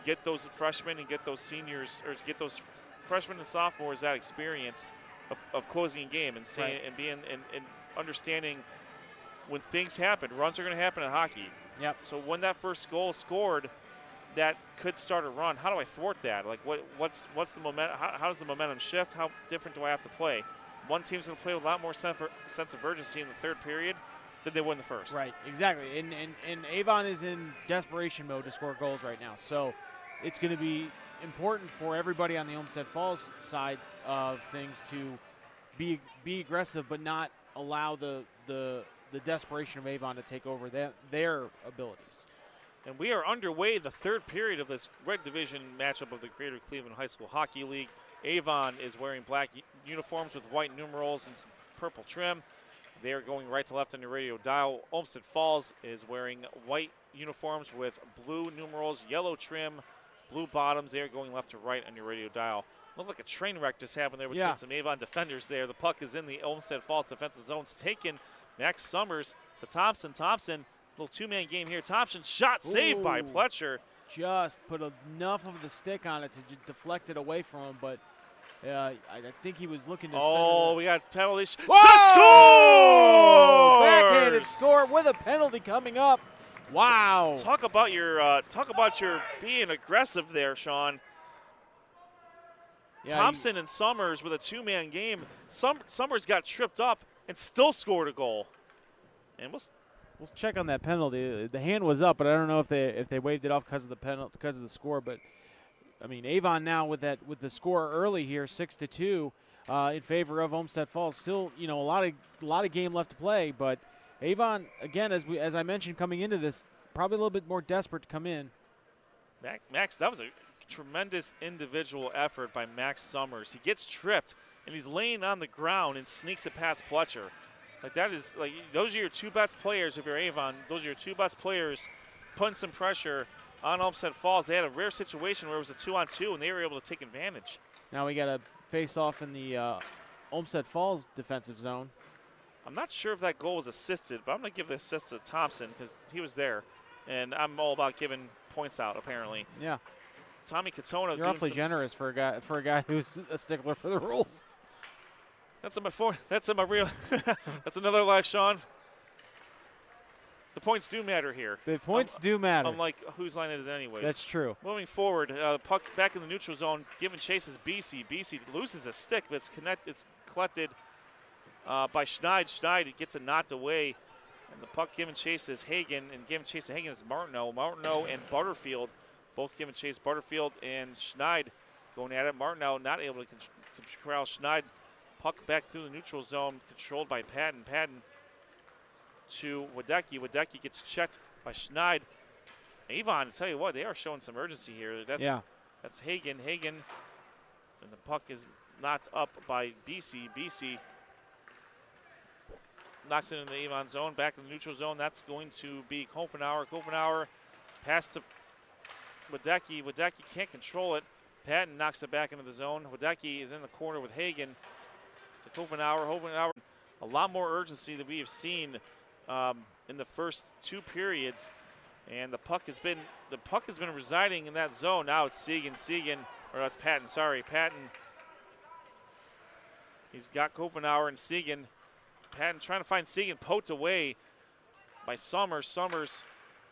get those freshmen and get those seniors, or get those freshmen and sophomores that experience of closing a game and saying and being and understanding when things happen. Runs are going to happen in hockey. Yep. So when that first goal scored, that could start a run. How do I thwart that? Like what's the momentum? How does the momentum shift? How different do I have to play? One team's going to play with a lot more sense of urgency in the third period than they would in the first. Right, exactly. And Avon is in desperation mode to score goals right now. So it's going to be important for everybody on the Olmsted Falls side of things to be aggressive, but not allow the desperation of Avon to take over their abilities. And we are underway the third period of this red division matchup of the Greater Cleveland High School Hockey League. Avon is wearing black uniforms with white numerals and some purple trim. They are going right to left on your radio dial. Olmsted Falls is wearing white uniforms with blue numerals, yellow trim, blue bottoms. They are going left to right on your radio dial. Looked like a train wreck just happened there between some Avon defenders there. The puck is in the Olmsted Falls defensive zone. It's taken. Max Summers to Thompson. Thompson, little two-man game here. Thompson shot saved by Pletcher. Just put enough of the stick on it to deflect it away from him, but I think he was looking to center. We got penalties. Score! Backhanded score with a penalty coming up. Wow. So, talk about your being aggressive there, Sean. Yeah, Thompson and Summers with a two-man game. Summers got tripped up and still scored a goal. And we'll check on that penalty. The hand was up, but I don't know if they waved it off because of the penalty, because of the score. But I mean, Avon now with the score early here, 6-2, in favor of Olmsted Falls. Still, a lot of game left to play. But Avon, again, as I mentioned, coming into this, probably a little bit more desperate to come in. Max, that was a tremendous individual effort by Max Summers. He gets tripped and he's laying on the ground and sneaks it past Pletcher. Those are your two best players if you're Avon. Those are your two best players putting some pressure on Olmsted Falls. They had a rare situation where it was a 2-on-2 and they were able to take advantage. Now we got a face-off in the Olmsted Falls defensive zone. I'm not sure if that goal was assisted, but I'm going to give the assist to Thompson because he was there. And I'm all about giving points out, apparently. Yeah. Tommy Katona. You're awfully generous for a guy who's a stickler for the rules. That's in my phone. That's in my real. That's another life, Sean. The points do matter here. The points do matter. Unlike whose line it is anyways. That's true. Moving forward, puck back in the neutral zone. Giving chase is BC. BC loses a stick, but it's collected by Schneid. Schneid gets it knocked away. And the puck given chase is Hagen, and given chase to Hagen is Martineau. Martineau and Butterfield both given chase. Butterfield and Schneid going at it. Martineau not able to corral Schneid. Puck back through the neutral zone, controlled by Patton. Patton to Wadecki. Wadecki gets checked by Schneid. Avon, I tell you what, they are showing some urgency here. That's Hagen. Hagen, and the puck is knocked up by BC. BC knocks it into the Avon zone, back in the neutral zone. That's going to be Kopenauer. Kopenauer pass to Wadecki. Wadecki can't control it. Patton knocks it back into the zone. Wadecki is in the corner with Hagen to Kopenauer. Kopenauer, a lot more urgency than we have seen in the first 2 periods. And the puck has been residing in that zone. Now it's Segan, or that's Patton, sorry. Patton, he's got Kopenauer and Segan. Patton trying to find Segan, poked away by Summers. Summers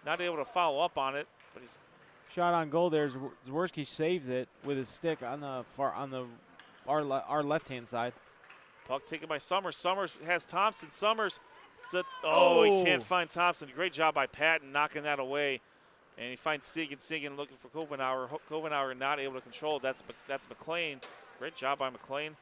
not able to follow up on it, but he's shot on goal there. Zwerski saves it with his stick on the our left-hand side. Puck taken by Summers. Summers has Thompson. Summers, he can't find Thompson. Great job by Patton knocking that away. And he finds Segan. Segan looking for Kopenauer. Kopenauer not able to control it. That's McLean. Great job by McLean.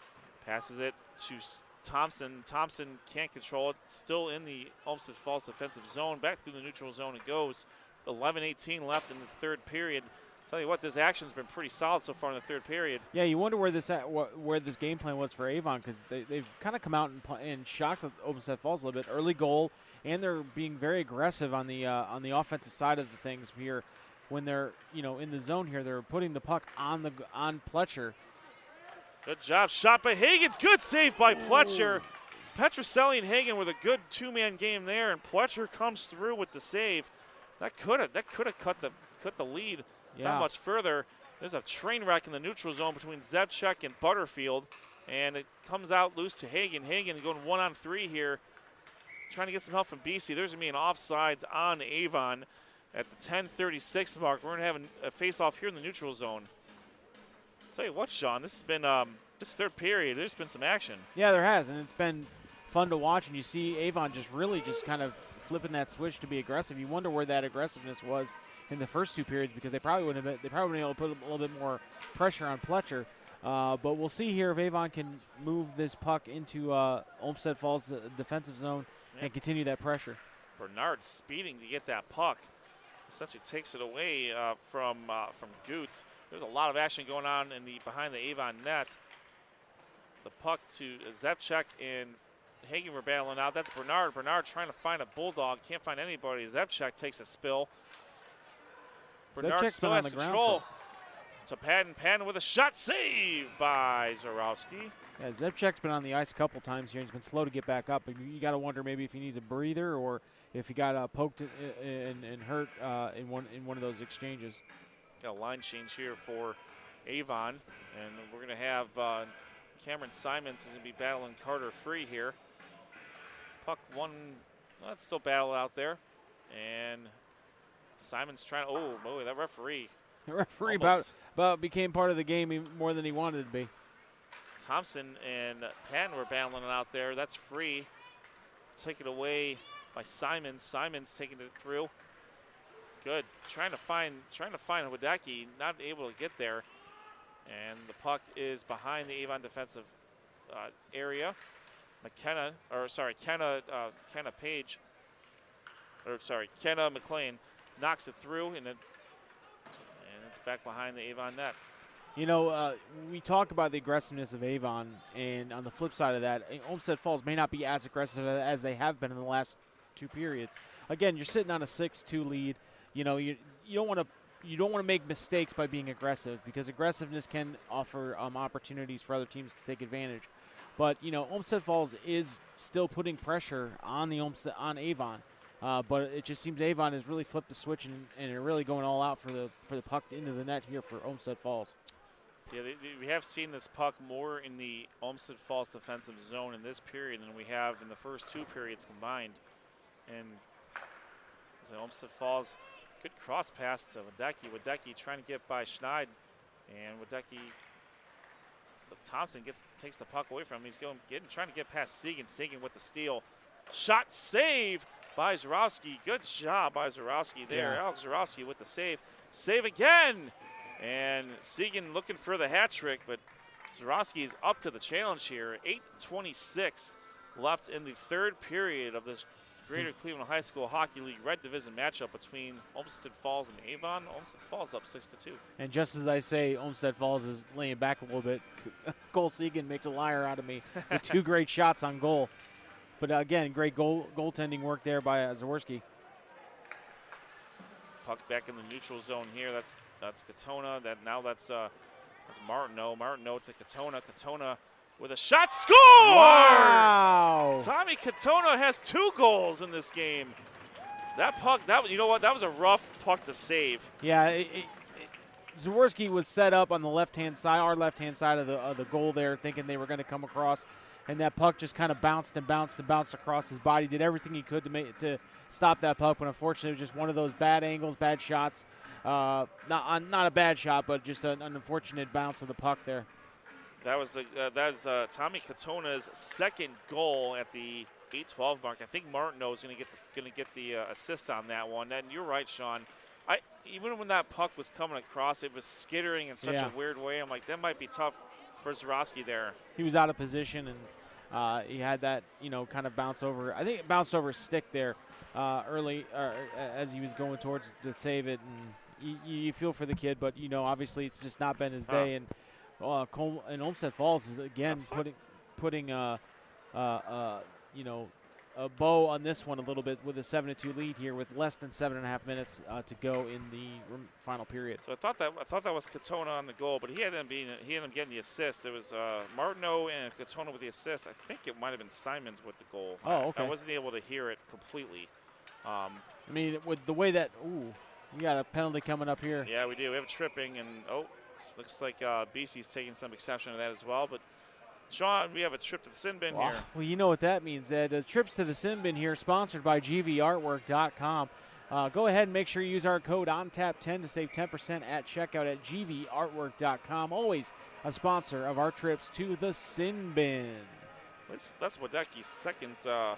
Passes it to Thompson. Thompson can't control it. Still in the Olmsted Falls defensive zone. Back through the neutral zone it goes. 11:18 left in the 3rd period. Tell you what, this action's been pretty solid so far in the 3rd period. Yeah, you wonder where this game plan was for Avon, because they've kind of come out and shocked Olmsted Falls a little bit. Early goal, and they're being very aggressive on the offensive side of the things here. When they're in the zone here, they're putting the puck on Pletcher. Good job, shot by Hagen. Good save by Pletcher. Petroselli and Hagen with a good 2-man game there, and Pletcher comes through with the save. That could have cut the lead. Not much further. There's a train wreck in the neutral zone between Zebchuk and Butterfield, and it comes out loose to Hagen. Hagen going 1-on-3 here, trying to get some help from BC. There's going to be an offsides on Avon at the 10:36 mark. We're going to have a face-off here in the neutral zone. I'll tell you what, Sean, this has been this 3rd period. There's been some action. Yeah, there has, and it's been fun to watch. And you see Avon really kind of flipping that switch to be aggressive. You wonder where that aggressiveness was in the first 2 periods, because they probably would have been able to put a little bit more pressure on Pletcher. But we'll see here if Avon can move this puck into Olmsted Falls defensive zone and continue that pressure. Bernard speeding to get that puck. Essentially takes it away from Goots. There's a lot of action going on behind the Avon net. The puck to Zebchuk and Hagen were battling out. That's Bernard. Bernard trying to find a Bulldog. Can't find anybody. Zebchuk takes a spill. Bernard still has control. To Patton. Patton with a shot, save by Zarowski. Yeah, Zebchuk's been on the ice a couple times here. He's been slow to get back up. You got to wonder maybe if he needs a breather or if he got poked and hurt in one of those exchanges. Got a line change here for Avon, and we're going to have Cameron Simons is going to be battling Carter Free here. Puck one, let's still battle out there, and Simons trying to, that referee. The referee about became part of the game more than he wanted to be. Thompson and Patton were battling it out there. That's Free. Taken away by Simons. Simons taking it through. Good. Trying to find Wadecki, not able to get there. And the puck is behind the Avon defensive area. Kenna McLean knocks it through, and it's back behind the Avon net. We talk about the aggressiveness of Avon, and on the flip side of that, Olmsted Falls may not be as aggressive as they have been in the last 2 periods. Again, you're sitting on a 6-2 lead. You don't want to make mistakes by being aggressive, because aggressiveness can offer opportunities for other teams to take advantage. But Olmsted Falls is still putting pressure on Avon. But it just seems Avon has really flipped the switch and are really going all out for the puck into the net here for Olmsted Falls. Yeah, we have seen this puck more in the Olmsted Falls defensive zone in this period than we have in the first 2 periods combined. And so Olmsted Falls, good cross pass to Wadecki. Wadecki trying to get by Schneid, and Wadecki, Thompson takes the puck away from him. He's trying to get past Segan. Segan with the steal. Shot, save by Zarowski. Good job by Zarowski there. Yeah. Alex Zarowski with the save. Save again. And Segan looking for the hat trick, but Zarowski is up to the challenge here. 8:26 left in the 3rd period of this Greater Cleveland High School Hockey League Red Division matchup between Olmsted Falls and Avon. Olmsted Falls up 6-2. And just as I say, Olmsted Falls is laying back a little bit. Cole Segan makes a liar out of me with 2 great shots on goal. But again, great goaltending work there by Zaworski. Puck back in the neutral zone here. That's Katona. That's Martineau. Martineau to Katona. Katona with a shot, scores! Wow! Tommy Katona has 2 goals in this game. That puck, you know what? That was a rough puck to save. Yeah, Zaworski was set up on the left-hand side, our left-hand side of the goal there, thinking they were going to come across, and that puck just kind of bounced and bounced and bounced across his body. Did everything he could to stop that puck, but unfortunately, it was just one of those bad angles, bad shots. Not a bad shot, but just an unfortunate bounce of the puck there. That was Tommy Katona's 2nd goal at the 8-12 mark. I think Martineau is going to get the assist on that one. And you're right, Sean. Even when that puck was coming across, it was skittering in such a weird way. I'm like, that might be tough for Zaworski there. He was out of position, and he had that kind of bounce over. I think it bounced over his stick there early as he was going towards to save it. And you feel for the kid, but obviously it's just not been his day. And Olmsted Falls is again putting a bow on this one a little bit with a 7-2 lead here with less than 7.5 minutes to go in the final period. So I thought that was Katona on the goal, but he ended up getting the assist. It was Martineau and Katona with the assist. I think it might have been Simons with the goal. Oh, okay. I wasn't able to hear it completely. I mean, with the way that you got a penalty coming up here. Yeah, we do. We have a tripping, and looks like BC's taking some exception to that as well. But Sean, we have a trip to the sin bin here. Well, you know what that means, Ed. Trips to the sin bin here, sponsored by gvartwork.com. Go ahead and make sure you use our code ONTAP10 to save 10% at checkout at gvartwork.com. Always a sponsor of our trips to the sin bin. That's Wadecki's second. I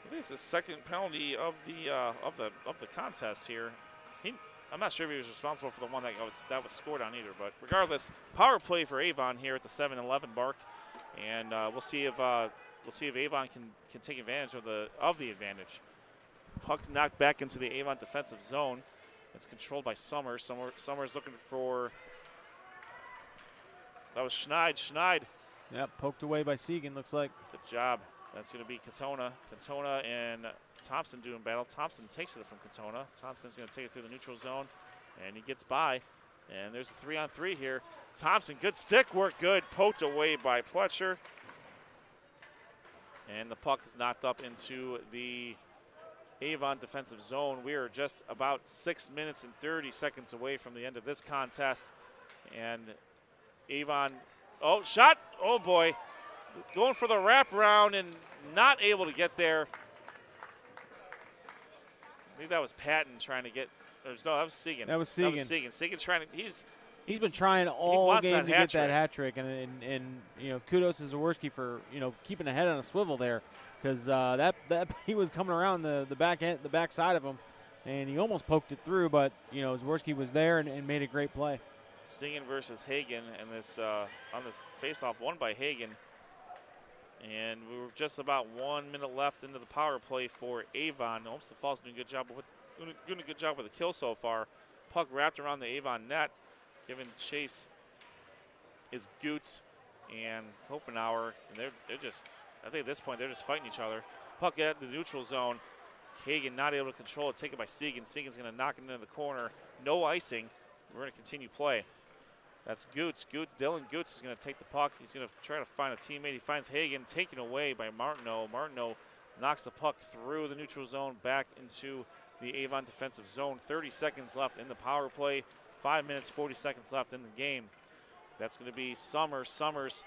think it's the second penalty of the contest here. I'm not sure if he was responsible for the one that was scored on either, but regardless, power play for Avon here at the 7-11 mark, and we'll see if Avon can take advantage of the advantage. Puck knocked back into the Avon defensive zone. It's controlled by Summers. Summers looking for. That was Schneid. Schneid. Yep, poked away by Segan. Looks like. Good job. That's going to be Katona. Katona and Thompson doing battle. Thompson takes it from Katona. Thompson's going to take it through the neutral zone, and he gets by. And there's a 3-on-3 here. Thompson, good stick work, good. Poked away by Pletcher. And the puck is knocked up into the Avon defensive zone. We are just about 6 minutes and 30 seconds away from the end of this contest. And Avon, shot, oh boy. Going for the wraparound and not able to get there. I think that was Patton trying to get. No, that was Segan. That was Segan. Segan trying to. He's been trying all game to get that hat trick, and kudos to Zaworski for keeping a head on a swivel there, because that he was coming around the back side of him, and he almost poked it through, but Zaworski was there and made a great play. Segan versus Hagen, and this on this faceoff won by Hagen. And we were just about 1 minute left into the power play for Avon. Olmsted Falls doing a good job with the kill so far. Puck wrapped around the Avon net. Giving chase is Goots and Hopenauer. And they're just, I think at this point, they're just fighting each other. Puck at the neutral zone. Hagen not able to control it. Taken by Segan. Segan's going to knock it into the corner. No icing. We're going to continue play. That's Goots. Dylan Goots is going to take the puck. He's going to try to find a teammate. He finds Hagen, taken away by Martineau. Martineau knocks the puck through the neutral zone back into the Avon defensive zone. 30 seconds left in the power play. 5 minutes, 40 seconds left in the game. That's going to be Summers. Summers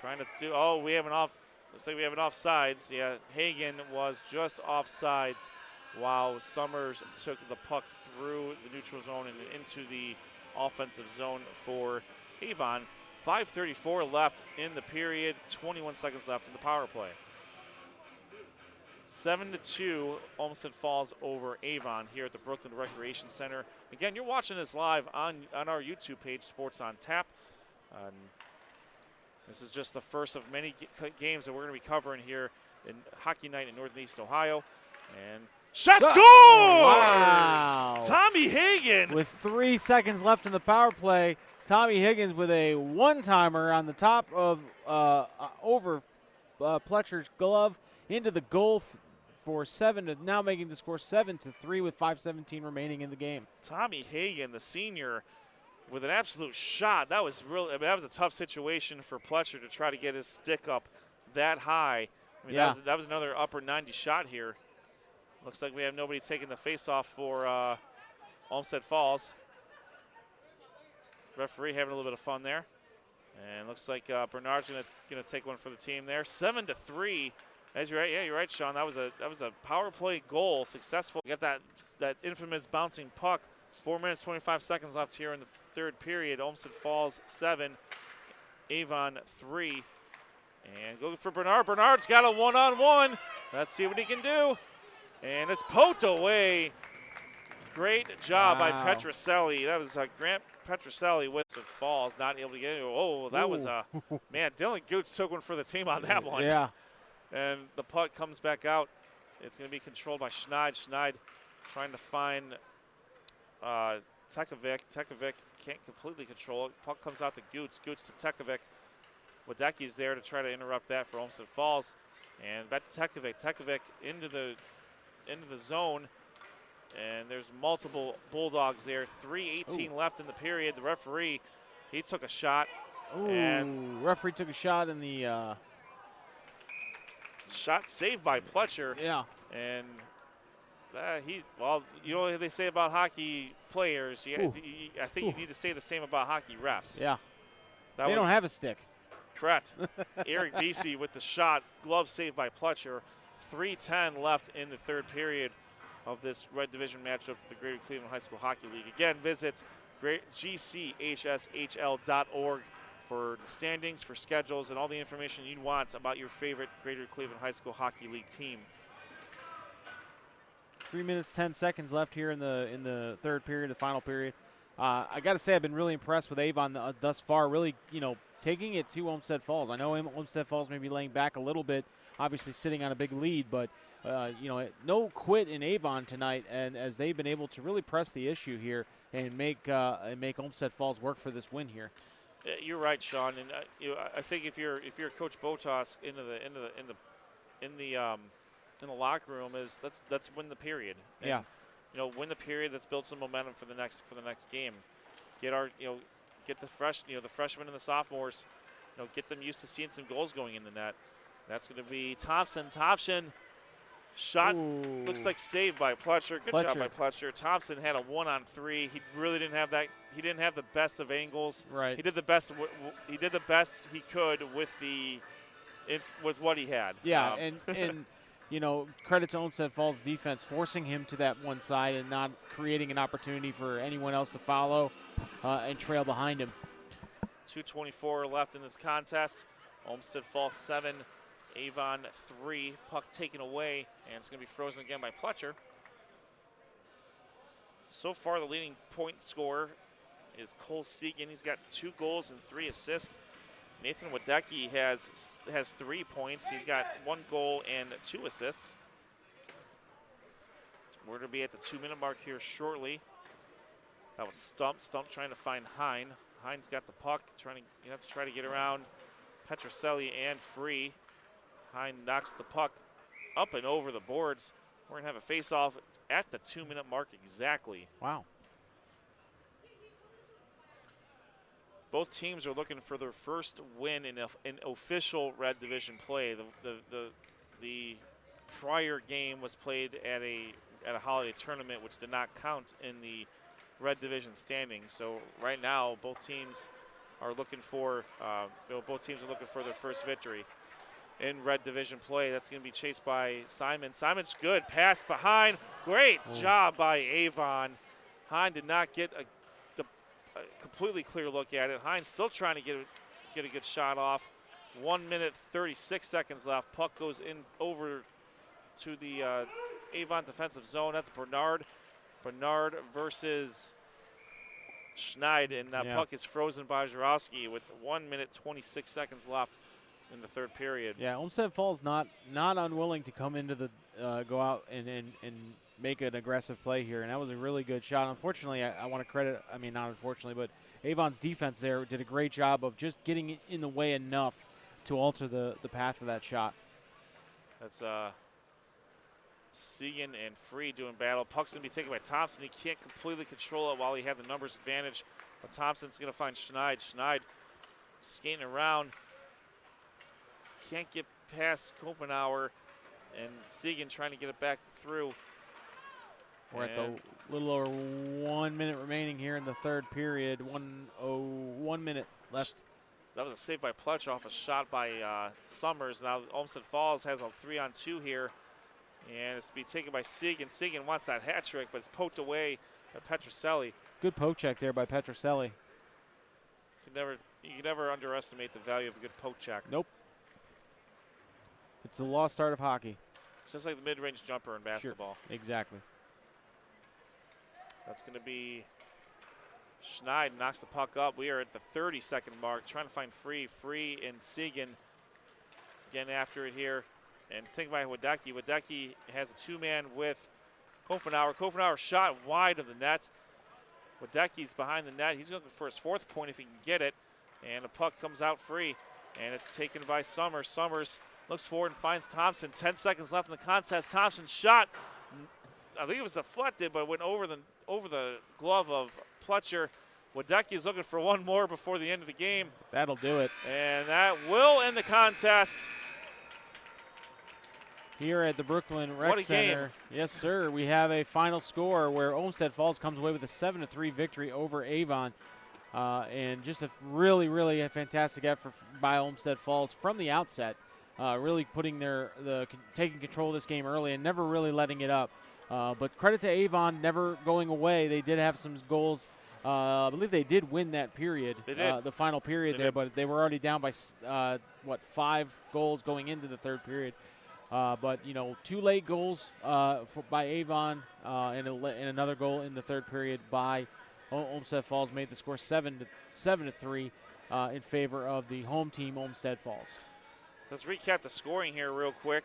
trying to do. Oh, we have an off. Looks like we have an offsides. Yeah, Hagen was just offsides while Summers took the puck through the neutral zone and into the offensive zone for Avon. 5:34 left in the period, 21 seconds left in the power play. 7-2, Olmsted Falls over Avon here at the Brooklyn Recreation Center. Again, you're watching this live on our YouTube page, Sports on Tap. This is just the first of many games that we're going to be covering here in hockey night in Northeast Ohio. And shot scores! Wow. Tommy Hagan. With 3 seconds left in the power play, Tommy Higgins with a one-timer on the top of over Pletcher's glove into the goal for 7 to now making the score 7-3 with 5:17 remaining in the game. Tommy Hagan, the senior, with an absolute shot. That was really, I mean, that was a tough situation for Pletcher to try to get his stick up that high. I mean, that was another upper 90 shot here. Looks like we have nobody taking the face-off for Olmsted Falls. Referee having a little bit of fun there. And looks like Bernard's gonna take one for the team there. 7-3. As you're right, yeah, you're right, Sean. That was a power play goal, successful. Got that infamous bouncing puck. 4 minutes 25 seconds left here in the third period. Olmsted Falls 7, Avon 3. And go for Bernard. Bernard's got a one-on-one. Let's see what he can do. And it's poked away. Great job by Petroselli. That was Grant Petroselli with the Falls, not able to get it. Oh, that was man, Dylan Goots took one for the team on that one. Yeah. And the puck comes back out. It's going to be controlled by Schneid. Schneid trying to find Tekovic. Tekovic can't completely control it. Puck comes out to Goots. Goots to Tekovic. Wadecki's there to try to interrupt that for Olmsted Falls. And back to Tekovic. Tekovic into the zone. And there's multiple Bulldogs there. 3:18 left in the period. The referee, he took a shot. Ooh, and referee took a shot in the shot saved by Pletcher. Yeah. And well, you know what they say about hockey players. I think you need to say the same about hockey refs. Yeah. They don't have a stick. Correct. Eric Beasy with the shot. Glove saved by Pletcher. 3:10 left in the third period of this Red Division matchup for the Greater Cleveland High School Hockey League. Again, visit GCHSHL.org for the standings, for schedules, and all the information you want about your favorite Greater Cleveland High School Hockey League team. 3 minutes, 10 seconds left here in the third period, the final period. I got to say I've been really impressed with Avon thus far, really, taking it to Olmsted Falls. I know Olmsted Falls may be laying back a little bit, obviously sitting on a big lead, but no quit in Avon tonight, and as they've been able to really press the issue here and make Olmsted Falls work for this win here. You're right, Sean, and I think if you're Coach Botas in the locker room is let's win the period. And, win the period. Let's build some momentum for the next game. Get the freshmen and the sophomores, get them used to seeing some goals going in the net. That's going to be Thompson. Thompson shot looks like saved by Pletcher. Good job by Pletcher. Thompson had a 1-on-3. He really didn't have that. He didn't have the best of angles. Right. He did the best. He did the best he could with what he had. Yeah, and credit to Olmsted Falls defense forcing him to that one side and not creating an opportunity for anyone else to follow and trail behind him. 2:24 left in this contest. Olmsted Falls 7, Avon 3. Puck taken away, and it's going to be frozen again by Pletcher. So far, the leading point scorer is Cole Segan. He's got 2 goals and 3 assists. Nathan Wadecki has 3 points. He's got 1 goal and 2 assists. We're going to be at the 2-minute mark here shortly. That was Stump. Stump trying to find Hine. Hine's got the puck. You have to try to get around Petroselli and free. Hine knocks the puck up and over the boards. We're going to have a face-off at the 2-minute mark exactly. Wow. Both teams are looking for their first win in official Red Division play. The prior game was played at a holiday tournament, which did not count in the Red Division standings. So right now, both teams are looking for their first victory in Red Division play. That's going to be chased by Simon. Simon's good. Pass behind. Great job by Avon. Hine did not get a completely clear look at it. Hines still trying to get a good shot off. 1 minute, 36 seconds left. Puck goes in over to the Avon defensive zone. That's Bernard. Bernard versus Schneid, and puck is frozen by Jarowski with 1 minute, 26 seconds left in the third period. Yeah, Olmsted Falls not unwilling to come into the go out and make an aggressive play here, and that was a really good shot. Unfortunately, I want to credit, I mean, not unfortunately, but Avon's defense there did a great job of just getting in the way enough to alter the path of that shot. That's Segan and Free doing battle. Puck's going to be taken by Thompson. He can't completely control it while he had the numbers advantage. But Thompson's going to find Schneid. Schneid skating around. Can't get past Kopenauer. And Segan trying to get it back through. We're at the little over 1 minute remaining here in the third period. 1 minute left. That was a save by Pletcher off a shot by Summers. Now Olmsted Falls has a 3-on-2 here. And it's to be taken by Segan. Segan wants that hat trick, but it's poked away by Petroselli. Good poke check there by Petroselli. You can never underestimate the value of a good poke check. Nope. It's the lost art of hockey. It's just like the mid-range jumper in basketball. Sure. Exactly. That's going to be Schneid knocks the puck up. We are at the 30-second mark, trying to find Free and Segan getting after it here. And it's taken by Wadecki. Wadecki has a two-man with Kopenauer. Kopenauer shot wide of the net. Wadecki's behind the net. He's looking for his fourth point if he can get it. And the puck comes out free. And it's taken by Summers. Summers looks forward and finds Thompson. 10 seconds left in the contest. Thompson's shot, I think it was deflected, but went over the glove of Pletcher. Wadecki is looking for one more before the end of the game. That'll do it. And that will end the contest. Here at the Brooklyn Rec Center. Yes, sir. We have a final score where Olmsted Falls comes away with a 7-3 victory over Avon. And just a really a fantastic effort by Olmsted Falls from the outset. Really putting taking control of this game early and never really letting it up. But credit to Avon never going away. They did have some goals. I believe they did win that period, they did. The final period there, but they were already down by, 5 goals going into the third period. But, 2 late goals by Avon and another goal in the third period by Olmsted Falls made the score 7-3 in favor of the home team, Olmsted Falls. Let's recap the scoring here real quick.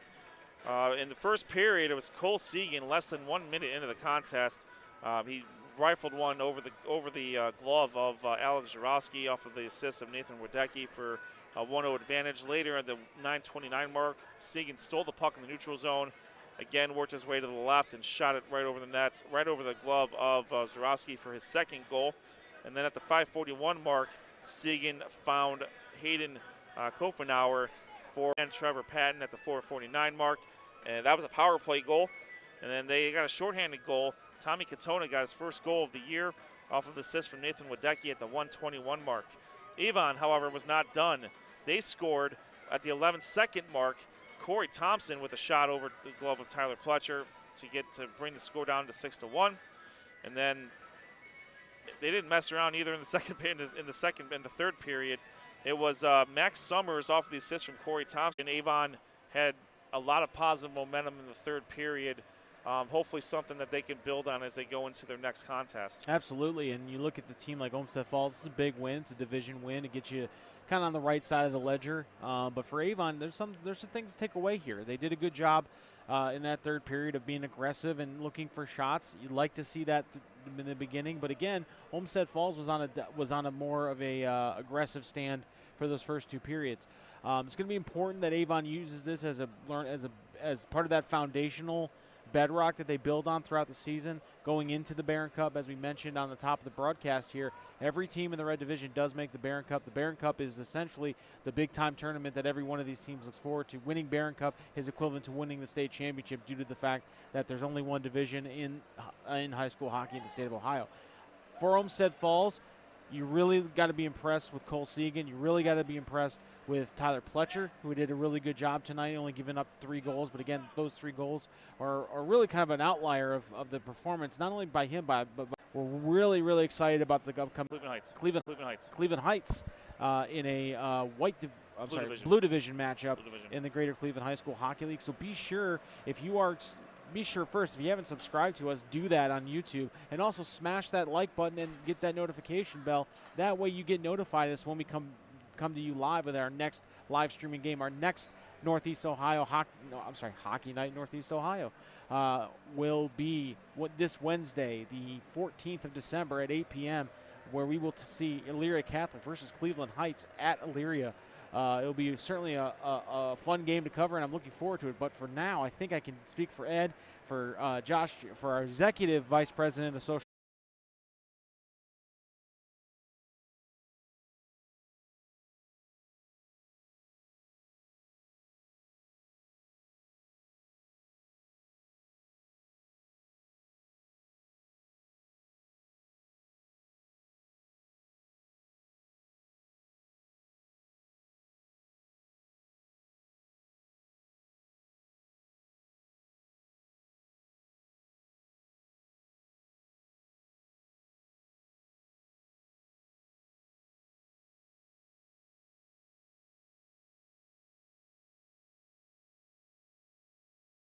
In the first period, it was Cole Segan, less than 1 minute into the contest. He rifled one over the glove of Alex Jarowski off of the assist of Nathan Wadecki for a 1-0 advantage. Later at the 9:29 mark, Segan stole the puck in the neutral zone. Again, worked his way to the left and shot it right over the net, right over the glove of Jarowski for his second goal. And then at the 5:41 mark, Segan found Hayden Kopenauer and Trevor Patton at the 4:49 mark. And that was a power play goal. And then they got a shorthanded goal. Tommy Katona got his first goal of the year off of the assist from Nathan Wadecki at the 1:21 mark. Avon, however, was not done. They scored at the 11-second mark. Corey Thompson with a shot over the glove of Tyler Pletcher to bring the score down to 6-1. And then they didn't mess around either in the third period. It was Max Summers off of the assist from Corey Thompson. Avon had a lot of positive momentum in the third period. Hopefully something that they can build on as they go into their next contest. Absolutely, and you look at the team like Olmsted Falls, it's a big win. It's a division win. It gets you kind of on the right side of the ledger. But for Avon, there's some things to take away here. They did a good job in that third period of being aggressive and looking for shots. You'd like to see that in the beginning, but again, Olmsted Falls was on a more of a aggressive stand for those first 2 periods. It's going to be important that Avon uses this as part of that foundational bedrock that they build on throughout the season going into the Barron Cup. As we mentioned on the top of the broadcast here, every team in the Red Division does make the Barron Cup. The Barron Cup is essentially the big-time tournament that every one of these teams looks forward to. Winning Barron Cup is equivalent to winning the state championship due to the fact that there's only one division in high school hockey in the state of Ohio. For Olmsted Falls, you really got to be impressed with Cole Segan. You really got to be impressed with Tyler Pletcher, who did a really good job tonight, only giving up 3 goals. But again, those 3 goals are really kind of an outlier of the performance, not only by him, but we're really excited about the upcoming Cleveland Heights in a Blue Division matchup in the Greater Cleveland High School Hockey League. So be sure if you haven't subscribed to us, do that on YouTube, and also smash that like button and get that notification bell. That way you get notified as when we come come to you live with our next live streaming game. Our next Northeast Ohio Hockey Night Northeast Ohio will be this Wednesday, the 14th of December at 8 p.m., where we will see Elyria Catholic versus Cleveland Heights at Elyria. It'll be certainly a fun game to cover, and I'm looking forward to it. But for now, I think I can speak for Ed, for Josh, for our Executive Vice President of Social